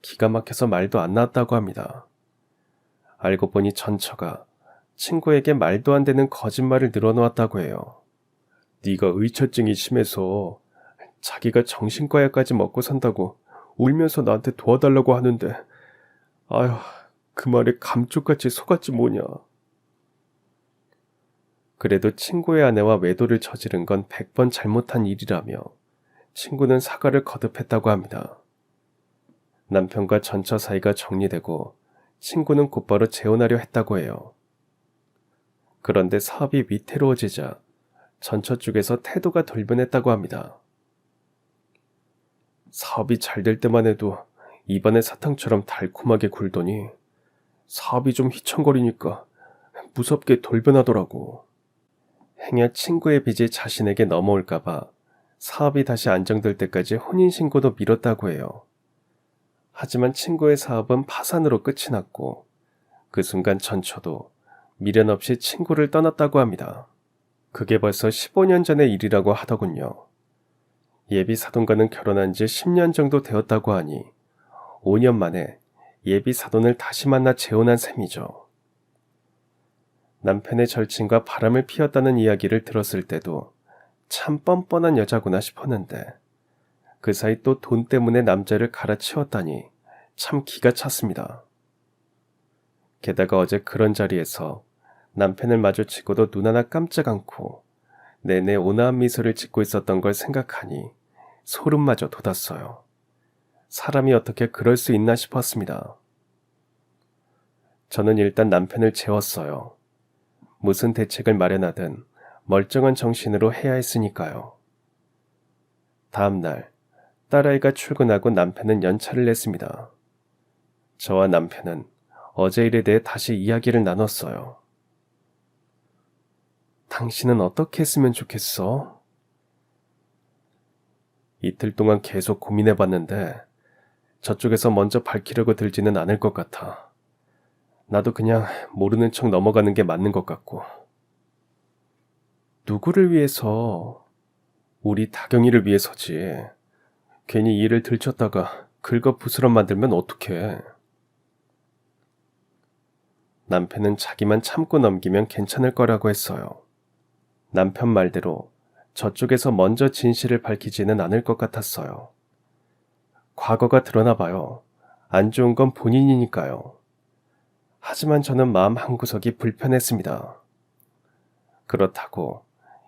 기가 막혀서 말도 안 나왔다고 합니다. 알고 보니 전처가 친구에게 말도 안 되는 거짓말을 늘어놓았다고 해요. 네가 의처증이 심해서 자기가 정신과약까지 먹고 산다고 울면서 나한테 도와달라고 하는데 아휴 그 말에 감쪽같이 속았지 뭐냐. 그래도 친구의 아내와 외도를 저지른 건 100번 잘못한 일이라며 친구는 사과를 거듭했다고 합니다. 남편과 전처 사이가 정리되고 친구는 곧바로 재혼하려 했다고 해요. 그런데 사업이 위태로워지자 전처 쪽에서 태도가 돌변했다고 합니다. 사업이 잘 될 때만 해도 입안의 사탕처럼 달콤하게 굴더니 사업이 좀 휘청거리니까 무섭게 돌변하더라고. 행여 친구의 빚이 자신에게 넘어올까봐 사업이 다시 안정될 때까지 혼인신고도 미뤘다고 해요. 하지만 친구의 사업은 파산으로 끝이 났고 그 순간 전처도 미련 없이 친구를 떠났다고 합니다. 그게 벌써 15년 전의 일이라고 하더군요. 예비 사돈과는 결혼한 지 10년 정도 되었다고 하니 5년 만에 예비 사돈을 다시 만나 재혼한 셈이죠. 남편의 절친과 바람을 피웠다는 이야기를 들었을 때도 참 뻔뻔한 여자구나 싶었는데 그 사이 또 돈 때문에 남자를 갈아치웠다니 참 기가 찼습니다. 게다가 어제 그런 자리에서 남편을 마주치고도 눈 하나 깜짝 않고 내내 온화한 미소를 짓고 있었던 걸 생각하니 소름마저 돋았어요. 사람이 어떻게 그럴 수 있나 싶었습니다. 저는 일단 남편을 재웠어요. 무슨 대책을 마련하든 멀쩡한 정신으로 해야 했으니까요. 다음 날 딸아이가 출근하고 남편은 연차를 냈습니다. 저와 남편은 어제 일에 대해 다시 이야기를 나눴어요. 당신은 어떻게 했으면 좋겠어? 이틀 동안 계속 고민해봤는데 저쪽에서 먼저 밝히려고 들지는 않을 것 같아. 나도 그냥 모르는 척 넘어가는 게 맞는 것 같고. 누구를 위해서? 우리 다경이를 위해서지. 괜히 이 일을 들켰다가 긁어부스럼 만들면 어떡해. 남편은 자기만 참고 넘기면 괜찮을 거라고 했어요. 남편 말대로 저쪽에서 먼저 진실을 밝히지는 않을 것 같았어요. 과거가 드러나 봐요. 안 좋은 건 본인이니까요. 하지만 저는 마음 한구석이 불편했습니다. 그렇다고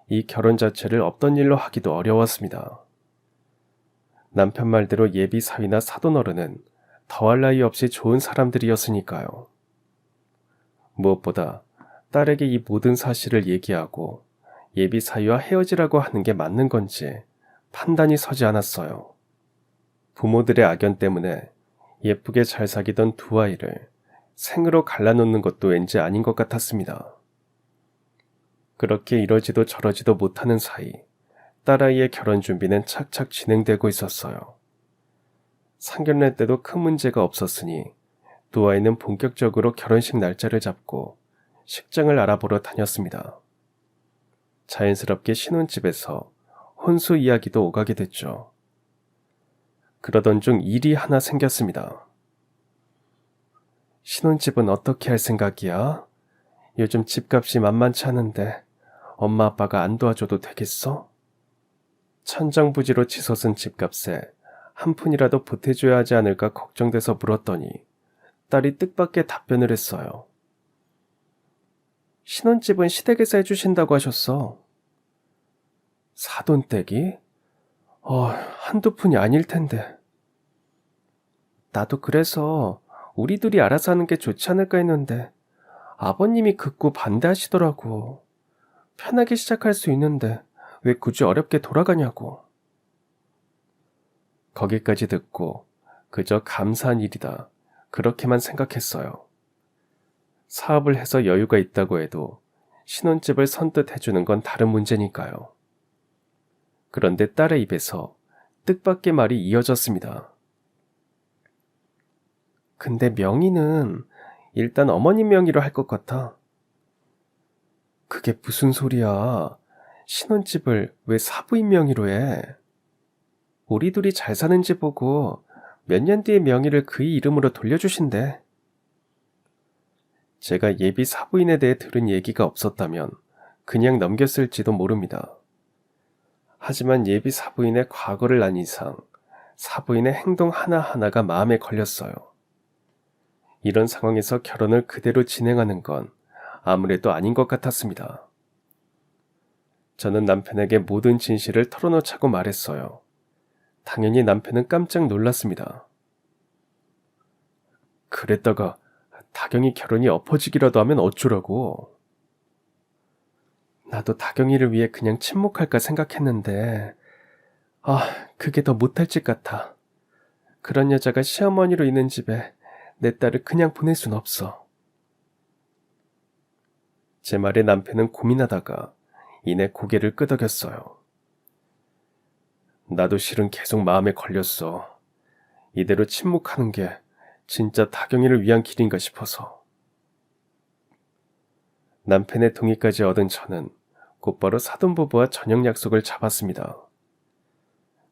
이 결혼 자체를 없던 일로 하기도 어려웠습니다. 남편 말대로 예비 사위나 사돈 어른은 더할 나위 없이 좋은 사람들이었으니까요. 무엇보다 딸에게 이 모든 사실을 얘기하고 예비 사위와 헤어지라고 하는 게 맞는 건지 판단이 서지 않았어요. 부모들의 악연 때문에 예쁘게 잘 사귀던 두 아이를 생으로 갈라놓는 것도 왠지 아닌 것 같았습니다. 그렇게 이러지도 저러지도 못하는 사이 딸아이의 결혼 준비는 착착 진행되고 있었어요. 상견례 때도 큰 문제가 없었으니 두 아이는 본격적으로 결혼식 날짜를 잡고 식장을 알아보러 다녔습니다. 자연스럽게 신혼집에서 혼수 이야기도 오가게 됐죠. 그러던 중 일이 하나 생겼습니다. 신혼집은 어떻게 할 생각이야? 요즘 집값이 만만치 않은데 엄마 아빠가 안 도와줘도 되겠어? 천정부지로 치솟은 집값에 한 푼이라도 보태줘야 하지 않을까 걱정돼서 물었더니 딸이 뜻밖의 답변을 했어요. 신혼집은 시댁에서 해주신다고 하셨어. 사돈댁이? 한두 푼이 아닐 텐데. 나도 그래서 우리 둘이 알아서 하는 게 좋지 않을까 했는데 아버님이 극구 반대하시더라고. 편하게 시작할 수 있는데 왜 굳이 어렵게 돌아가냐고. 거기까지 듣고 그저 감사한 일이다. 그렇게만 생각했어요. 사업을 해서 여유가 있다고 해도 신혼집을 선뜻 해주는 건 다른 문제니까요. 그런데 딸의 입에서 뜻밖의 말이 이어졌습니다. 근데 명의는 일단 어머님 명의로 할 것 같아. 그게 무슨 소리야. 신혼집을 왜 사부인 명의로 해? 우리 둘이 잘 사는지 보고 몇 년 뒤에 명의를 그의 이름으로 돌려주신대. 제가 예비 사부인에 대해 들은 얘기가 없었다면 그냥 넘겼을지도 모릅니다. 하지만 예비 사부인의 과거를 안 이상 사부인의 행동 하나하나가 마음에 걸렸어요. 이런 상황에서 결혼을 그대로 진행하는 건 아무래도 아닌 것 같았습니다. 저는 남편에게 모든 진실을 털어놓자고 말했어요. 당연히 남편은 깜짝 놀랐습니다. 그랬다가 다경이 결혼이 엎어지기라도 하면 어쩌라고. 나도 다경이를 위해 그냥 침묵할까 생각했는데 그게 더 못할 짓 같아. 그런 여자가 시어머니로 있는 집에 내 딸을 그냥 보낼 순 없어. 제 말에 남편은 고민하다가 이내 고개를 끄덕였어요. 나도 실은 계속 마음에 걸렸어. 이대로 침묵하는 게 진짜 다경이를 위한 길인가 싶어서. 남편의 동의까지 얻은 저는 곧바로 사돈부부와 저녁 약속을 잡았습니다.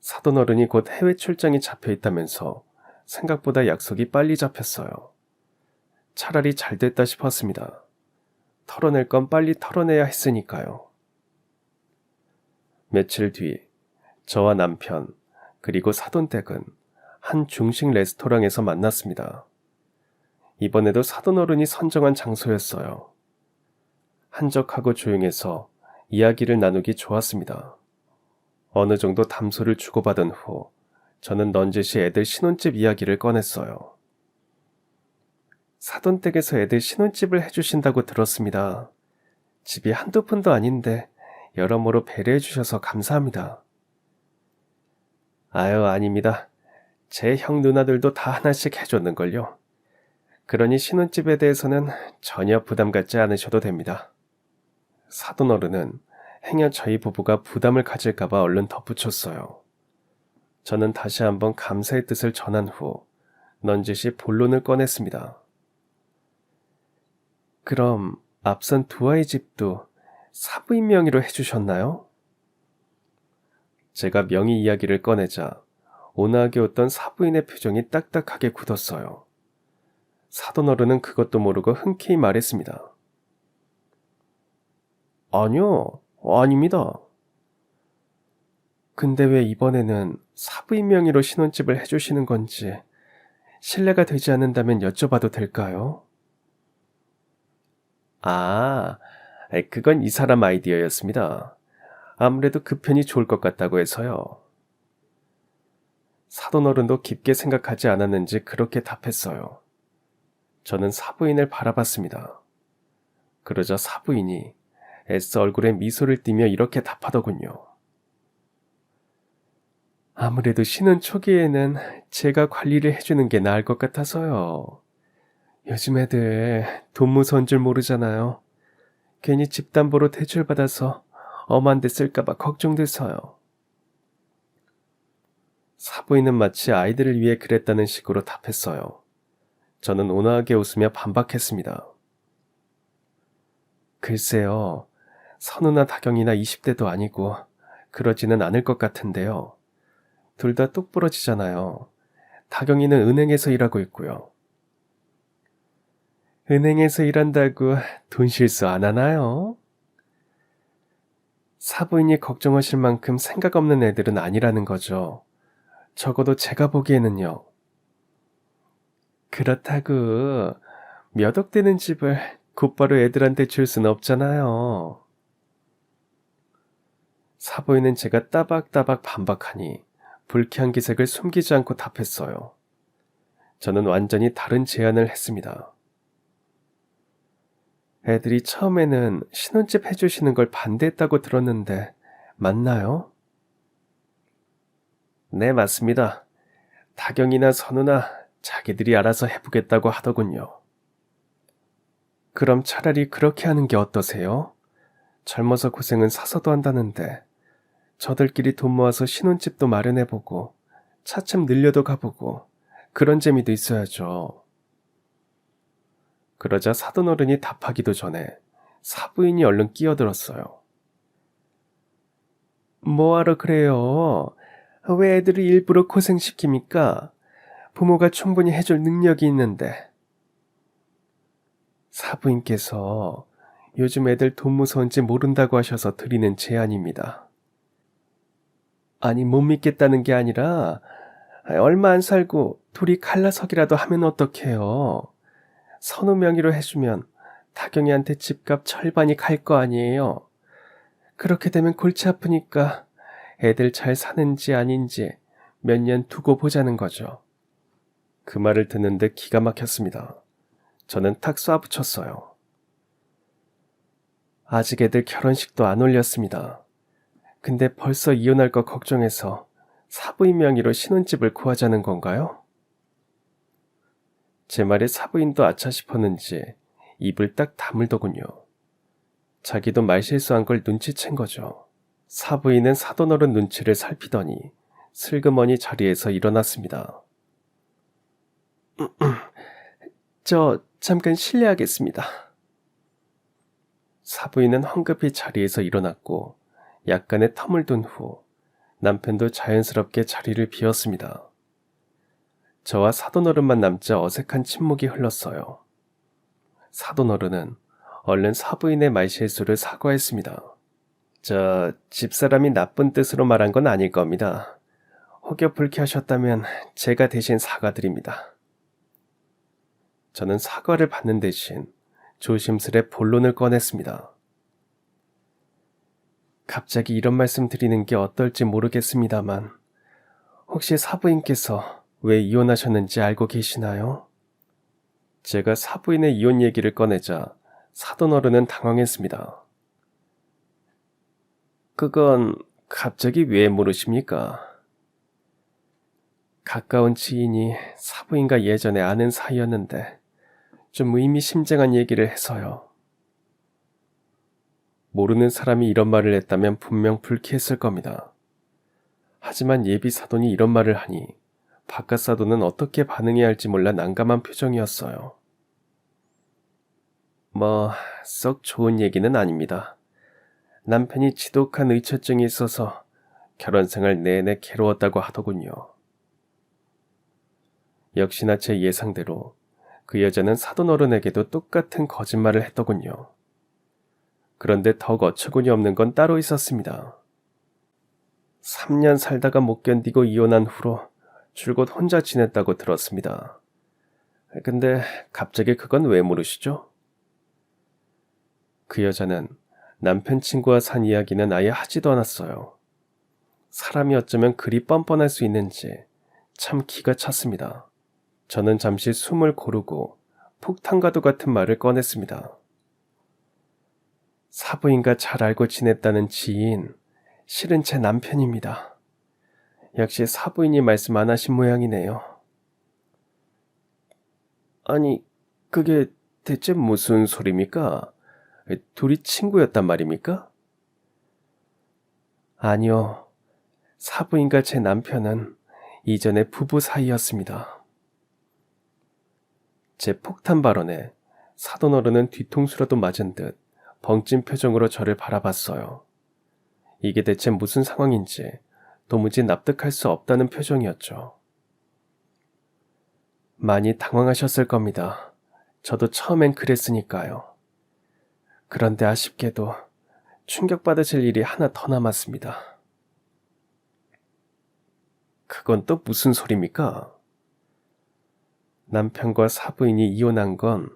사돈어른이 곧 해외 출장이 잡혀 있다면서 생각보다 약속이 빨리 잡혔어요. 차라리 잘 됐다 싶었습니다. 털어낼 건 빨리 털어내야 했으니까요. 며칠 뒤 저와 남편 그리고 사돈댁은 한 중식 레스토랑에서 만났습니다. 이번에도 사돈어른이 선정한 장소였어요. 한적하고 조용해서 이야기를 나누기 좋았습니다. 어느 정도 담소를 주고받은 후 저는 넌지시 애들 신혼집 이야기를 꺼냈어요. 사돈댁에서 애들 신혼집을 해주신다고 들었습니다. 집이 한두 푼도 아닌데 여러모로 배려해 주셔서 감사합니다. 아유, 아닙니다. 제 형 누나들도 다 하나씩 해줬는걸요. 그러니 신혼집에 대해서는 전혀 부담 갖지 않으셔도 됩니다. 사돈어른은 행여 저희 부부가 부담을 가질까봐 얼른 덧붙였어요. 저는 다시 한번 감사의 뜻을 전한 후 넌지시 본론을 꺼냈습니다. 그럼 앞선 두 아이 집도 사부인 명의로 해주셨나요? 제가 명의 이야기를 꺼내자 온화하게 웃던 사부인의 표정이 딱딱하게 굳었어요. 사돈어른은 그것도 모르고 흔쾌히 말했습니다. 아니요, 아닙니다. 근데 왜 이번에는 사부인 명의로 신혼집을 해주시는 건지 신뢰가 되지 않는다면 여쭤봐도 될까요? 아, 그건 이 사람 아이디어였습니다. 아무래도 그 편이 좋을 것 같다고 해서요. 사돈어른도 깊게 생각하지 않았는지 그렇게 답했어요. 저는 사부인을 바라봤습니다. 그러자 사부인이 애써 얼굴에 미소를 띠며 이렇게 답하더군요. 아무래도 신혼 초기에는 제가 관리를 해주는 게 나을 것 같아서요. 요즘 애들 돈 무서운 줄 모르잖아요. 괜히 집담보로 대출받아서 엄한 데 쓸까봐 걱정돼서요. 사부인은 마치 아이들을 위해 그랬다는 식으로 답했어요. 저는 온화하게 웃으며 반박했습니다. 글쎄요, 선우나 다경이나 20대도 아니고 그러지는 않을 것 같은데요. 둘 다 똑부러지잖아요. 다경이는 은행에서 일하고 있고요. 은행에서 일한다고 돈 실수 안 하나요? 사부인이 걱정하실 만큼 생각 없는 애들은 아니라는 거죠. 적어도 제가 보기에는요. 그렇다고 몇 억 되는 집을 곧바로 애들한테 줄 순 없잖아요. 사부인은 제가 따박따박 반박하니 불쾌한 기색을 숨기지 않고 답했어요. 저는 완전히 다른 제안을 했습니다. 애들이 처음에는 신혼집 해주시는 걸 반대했다고 들었는데 맞나요? 네, 맞습니다. 다경이나 선우나 자기들이 알아서 해보겠다고 하더군요. 그럼 차라리 그렇게 하는 게 어떠세요? 젊어서 고생은 사서도 한다는데 저들끼리 돈 모아서 신혼집도 마련해보고 차츰 늘려도 가보고 그런 재미도 있어야죠. 그러자 사돈어른이 답하기도 전에 사부인이 얼른 끼어들었어요. 뭐하러 그래요? 왜 애들을 일부러 고생시킵니까? 부모가 충분히 해줄 능력이 있는데. 사부인께서 요즘 애들 돈 무서운지 모른다고 하셔서 드리는 제안입니다. 아니, 못 믿겠다는 게 아니라 얼마 안 살고 둘이 칼라석이라도 하면 어떡해요? 선우 명의로 해주면 다경이한테 집값 절반이 갈 거 아니에요. 그렇게 되면 골치 아프니까 애들 잘 사는지 아닌지 몇 년 두고 보자는 거죠. 그 말을 듣는데 기가 막혔습니다. 저는 탁 쏴붙였어요. 아직 애들 결혼식도 안 올렸습니다. 근데 벌써 이혼할 거 걱정해서 사부인 명의로 신혼집을 구하자는 건가요? 제 말에 사부인도 아차 싶었는지 입을 딱 다물더군요. 자기도 말실수한 걸 눈치챈 거죠. 사부인은 사돈어른 눈치를 살피더니 슬그머니 자리에서 일어났습니다. 저 잠깐 실례하겠습니다. 사부인은 황급히 자리에서 일어났고 약간의 텀을 둔 후 남편도 자연스럽게 자리를 비웠습니다. 저와 사돈어른만 남자 어색한 침묵이 흘렀어요. 사돈어른은 얼른 사부인의 말실수를 사과했습니다. 저 집사람이 나쁜 뜻으로 말한 건 아닐 겁니다. 혹여 불쾌하셨다면 제가 대신 사과드립니다. 저는 사과를 받는 대신 조심스레 본론을 꺼냈습니다. 갑자기 이런 말씀 드리는 게 어떨지 모르겠습니다만 혹시 사부인께서 왜 이혼하셨는지 알고 계시나요? 제가 사부인의 이혼 얘기를 꺼내자 사돈어른은 당황했습니다. 그건 갑자기 왜 물으십니까? 가까운 지인이 사부인과 예전에 아는 사이였는데 좀 의미심장한 얘기를 해서요. 모르는 사람이 이런 말을 했다면 분명 불쾌했을 겁니다. 하지만 예비 사돈이 이런 말을 하니 바깥 사돈은 어떻게 반응해야 할지 몰라 난감한 표정이었어요. 썩 좋은 얘기는 아닙니다. 남편이 지독한 의처증이 있어서 결혼 생활 내내 괴로웠다고 하더군요. 역시나 제 예상대로 그 여자는 사돈어른에게도 똑같은 거짓말을 했더군요. 그런데 더욱 어처구니 없는 건 따로 있었습니다. 3년 살다가 못 견디고 이혼한 후로 줄곧 혼자 지냈다고 들었습니다. 근데 갑자기 그건 왜 물으시죠? 그 여자는 남편 친구와 산 이야기는 아예 하지도 않았어요. 사람이 어쩌면 그리 뻔뻔할 수 있는지 참 기가 찼습니다. 저는 잠시 숨을 고르고 폭탄과도 같은 말을 꺼냈습니다. 사부인과 잘 알고 지냈다는 지인, 실은 제 남편입니다. 역시 사부인이 말씀 안 하신 모양이네요. 아니, 그게 대체 무슨 소리입니까? 둘이 친구였단 말입니까? 아니요. 사부인과 제 남편은 이전에 부부 사이였습니다. 제 폭탄 발언에 사돈어른은 뒤통수라도 맞은 듯 벙찐 표정으로 저를 바라봤어요. 이게 대체 무슨 상황인지 도무지 납득할 수 없다는 표정이었죠. 많이 당황하셨을 겁니다. 저도 처음엔 그랬으니까요. 그런데 아쉽게도 충격받으실 일이 하나 더 남았습니다. 그건 또 무슨 소리입니까? 남편과 사부인이 이혼한 건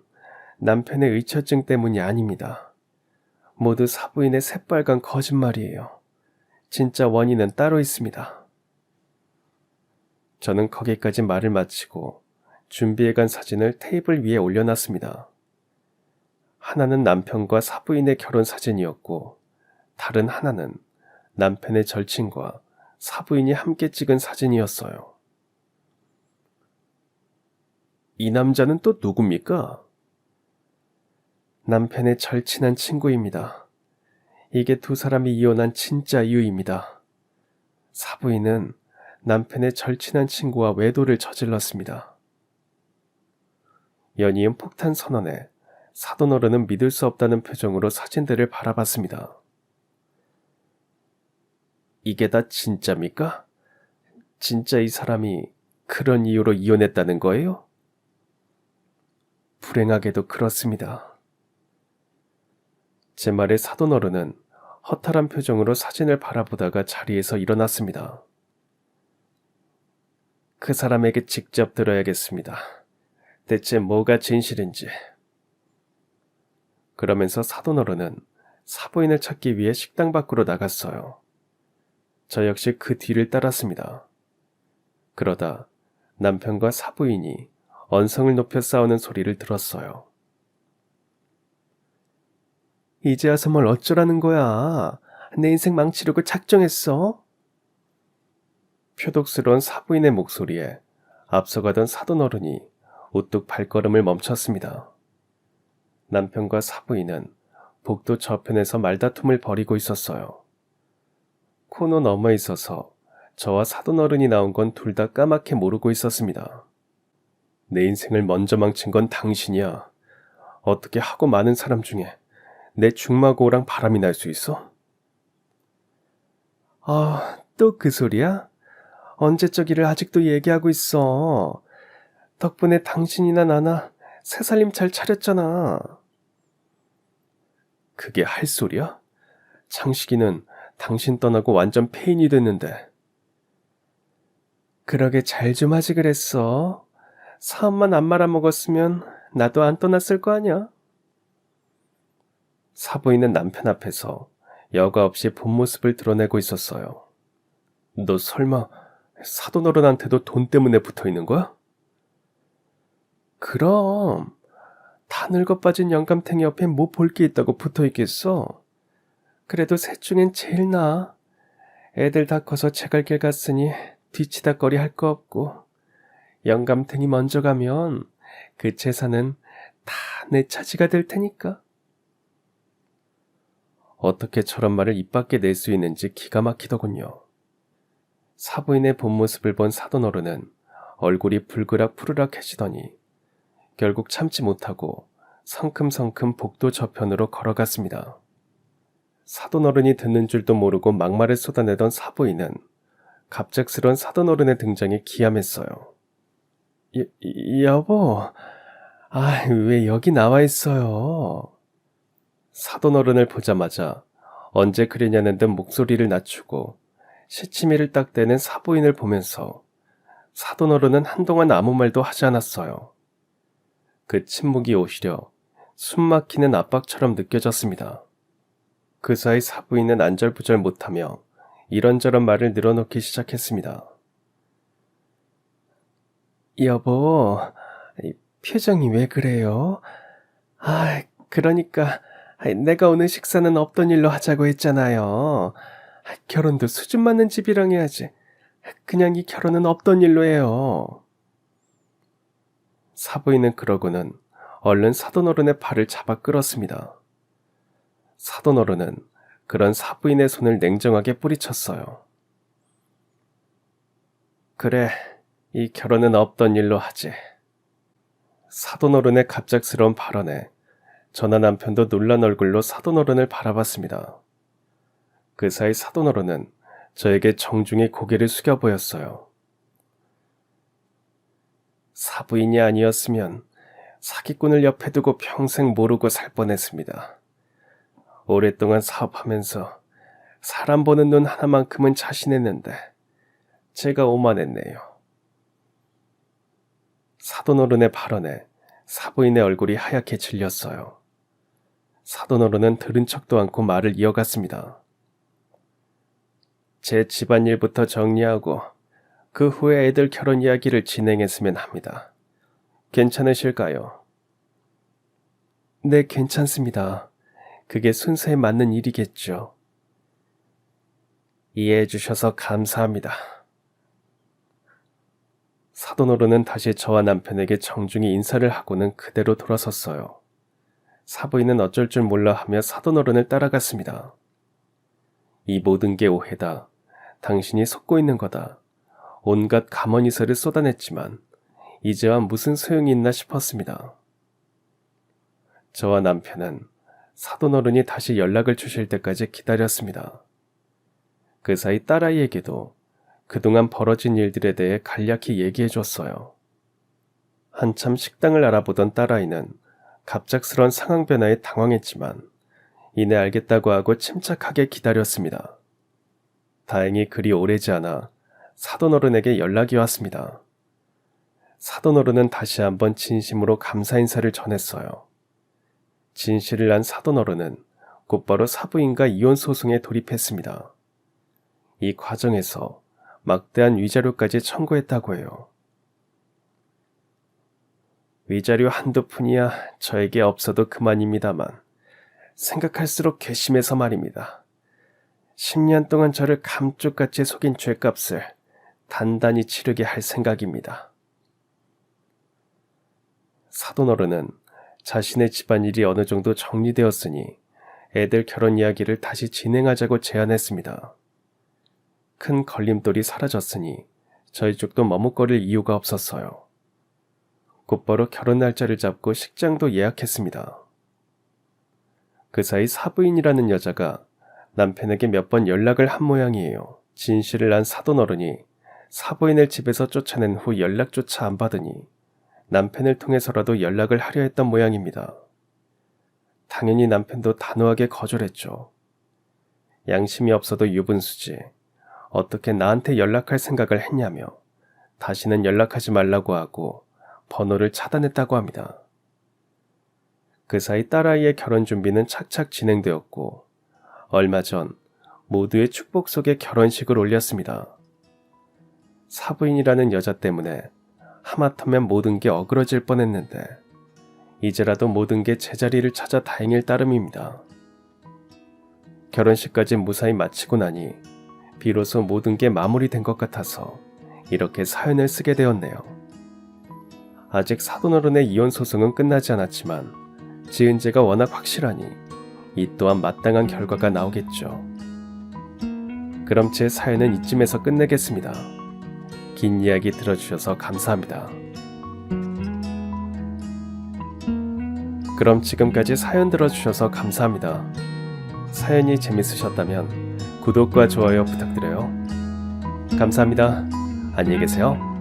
남편의 의처증 때문이 아닙니다. 모두 사부인의 새빨간 거짓말이에요. 진짜 원인은 따로 있습니다. 저는 거기까지 말을 마치고 준비해간 사진을 테이블 위에 올려놨습니다. 하나는 남편과 사부인의 결혼 사진이었고 다른 하나는 남편의 절친과 사부인이 함께 찍은 사진이었어요. 이 남자는 또 누굽니까? 남편의 절친한 친구입니다. 이게 두 사람이 이혼한 진짜 이유입니다. 사부인은 남편의 절친한 친구와 외도를 저질렀습니다. 연이은 폭탄 선언에 사돈어른은 믿을 수 없다는 표정으로 사진들을 바라봤습니다. 이게 다 진짜입니까? 진짜 이 사람이 그런 이유로 이혼했다는 거예요? 불행하게도 그렇습니다. 제 말에 사돈어른은 허탈한 표정으로 사진을 바라보다가 자리에서 일어났습니다. 그 사람에게 직접 들어야겠습니다. 대체 뭐가 진실인지. 그러면서 사돈어른은 사부인을 찾기 위해 식당 밖으로 나갔어요. 저 역시 그 뒤를 따랐습니다. 그러다 남편과 사부인이 언성을 높여 싸우는 소리를 들었어요. 이제 와서 뭘 어쩌라는 거야? 내 인생 망치려고 작정했어? 표독스러운 사부인의 목소리에 앞서가던 사돈어른이 우뚝 발걸음을 멈췄습니다. 남편과 사부인은 복도 저편에서 말다툼을 벌이고 있었어요. 코너 너머에 있어서 저와 사돈어른이 나온 건 둘 다 까맣게 모르고 있었습니다. 내 인생을 먼저 망친 건 당신이야. 어떻게 하고 많은 사람 중에 내 중마고랑 바람이 날 수 있어? 아, 또 그 소리야? 언제적 일을 아직도 얘기하고 있어. 덕분에 당신이나 나나 새살림 잘 차렸잖아. 그게 할 소리야? 창식이는 당신 떠나고 완전 폐인이 됐는데. 그러게 잘 좀 하지 그랬어. 사업만 안 말아먹었으면 나도 안 떠났을 거 아니야? 사부인은 남편 앞에서 여과 없이 본 모습을 드러내고 있었어요. 너 설마 사돈어른한테도 돈 때문에 붙어 있는 거야? 그럼 다 늙어 빠진 영감탱이 옆에 뭐 볼 게 있다고 붙어 있겠어? 그래도 셋 중엔 제일 나아. 애들 다 커서 제갈길 갔으니 뒤치다거리 할 거 없고 영감탱이 먼저 가면 그 재산은 다 내 차지가 될 테니까. 어떻게 저런 말을 입 밖에 낼 수 있는지 기가 막히더군요. 사부인의 본 모습을 본 사돈어른은 얼굴이 불그락 푸르락해지더니 결국 참지 못하고 성큼성큼 복도 저편으로 걸어갔습니다. 사돈어른이 듣는 줄도 모르고 막말을 쏟아내던 사부인은 갑작스런 사돈어른의 등장에 기함했어요. 여보, 왜 여기 나와 있어요? 사돈어른을 보자마자 언제 그러냐는 듯 목소리를 낮추고 시치미를 딱 대는 사부인을 보면서 사돈어른은 한동안 아무 말도 하지 않았어요. 그 침묵이 오히려 숨막히는 압박처럼 느껴졌습니다. 그 사이 사부인은 안절부절 못하며 이런저런 말을 늘어놓기 시작했습니다. 여보, 표정이 왜 그래요? 그러니까 내가 오늘 식사는 없던 일로 하자고 했잖아요. 결혼도 수준 맞는 집이랑 해야지. 그냥 이 결혼은 없던 일로 해요. 사부인은 그러고는 얼른 사돈어른의 발을 잡아 끌었습니다. 사돈어른은 그런 사부인의 손을 냉정하게 뿌리쳤어요. 그래, 이 결혼은 없던 일로 하지. 사돈어른의 갑작스러운 발언에 저나 남편도 놀란 얼굴로 사돈어른을 바라봤습니다. 그 사이 사돈어른은 저에게 정중히 고개를 숙여 보였어요. 사부인이 아니었으면 사기꾼을 옆에 두고 평생 모르고 살 뻔했습니다. 오랫동안 사업하면서 사람 보는 눈 하나만큼은 자신했는데 제가 오만했네요. 사돈어른의 발언에 사부인의 얼굴이 하얗게 질렸어요. 사돈어른은 들은 척도 않고 말을 이어갔습니다. 제 집안일부터 정리하고 그 후에 애들 결혼 이야기를 진행했으면 합니다. 괜찮으실까요? 네, 괜찮습니다. 그게 순서에 맞는 일이겠죠. 이해해 주셔서 감사합니다. 사돈어른은 다시 저와 남편에게 정중히 인사를 하고는 그대로 돌아섰어요. 사부인은 어쩔 줄 몰라 하며 사돈어른을 따라갔습니다. 이 모든 게 오해다. 당신이 속고 있는 거다. 온갖 가머니설을 쏟아냈지만 이제와 무슨 소용이 있나 싶었습니다. 저와 남편은 사돈어른이 다시 연락을 주실 때까지 기다렸습니다. 그 사이 딸아이에게도 그동안 벌어진 일들에 대해 간략히 얘기해 줬어요. 한참 식당을 알아보던 딸아이는 갑작스런 상황 변화에 당황했지만 이내 알겠다고 하고 침착하게 기다렸습니다. 다행히 그리 오래지 않아 사돈어른에게 연락이 왔습니다. 사돈어른은 다시 한번 진심으로 감사 인사를 전했어요. 진실을 안 사돈어른은 곧바로 사부인과 이혼 소송에 돌입했습니다. 이 과정에서 막대한 위자료까지 청구했다고 해요. 위자료 한두 푼이야 저에게 없어도 그만입니다만 생각할수록 괘씸해서 말입니다. 10년 동안 저를 감쪽같이 속인 죄값을 단단히 치르게 할 생각입니다. 사돈어른은 자신의 집안일이 어느 정도 정리되었으니 애들 결혼 이야기를 다시 진행하자고 제안했습니다. 큰 걸림돌이 사라졌으니 저희 쪽도 머뭇거릴 이유가 없었어요. 곧바로 결혼 날짜를 잡고 식장도 예약했습니다. 그 사이 사부인이라는 여자가 남편에게 몇 번 연락을 한 모양이에요. 진실을 안 사돈어른이 사부인을 집에서 쫓아낸 후 연락조차 안 받으니 남편을 통해서라도 연락을 하려 했던 모양입니다. 당연히 남편도 단호하게 거절했죠. 양심이 없어도 유분수지. 어떻게 나한테 연락할 생각을 했냐며 다시는 연락하지 말라고 하고 번호를 차단했다고 합니다. 그 사이 딸아이의 결혼 준비는 착착 진행되었고 얼마 전 모두의 축복 속에 결혼식을 올렸습니다. 사부인이라는 여자 때문에 하마터면 모든 게 어그러질 뻔했는데 이제라도 모든 게 제자리를 찾아 다행일 따름입니다. 결혼식까지 무사히 마치고 나니 비로소 모든 게 마무리된 것 같아서 이렇게 사연을 쓰게 되었네요. 아직 사돈어른의 이혼 소송은 끝나지 않았지만 지은 죄가 워낙 확실하니 이 또한 마땅한 결과가 나오겠죠. 그럼 제 사연은 이쯤에서 끝내겠습니다. 긴 이야기 들어주셔서 감사합니다. 그럼 지금까지 사연 들어주셔서 감사합니다. 사연이 재밌으셨다면 구독과 좋아요 부탁드려요. 감사합니다. 안녕히 계세요.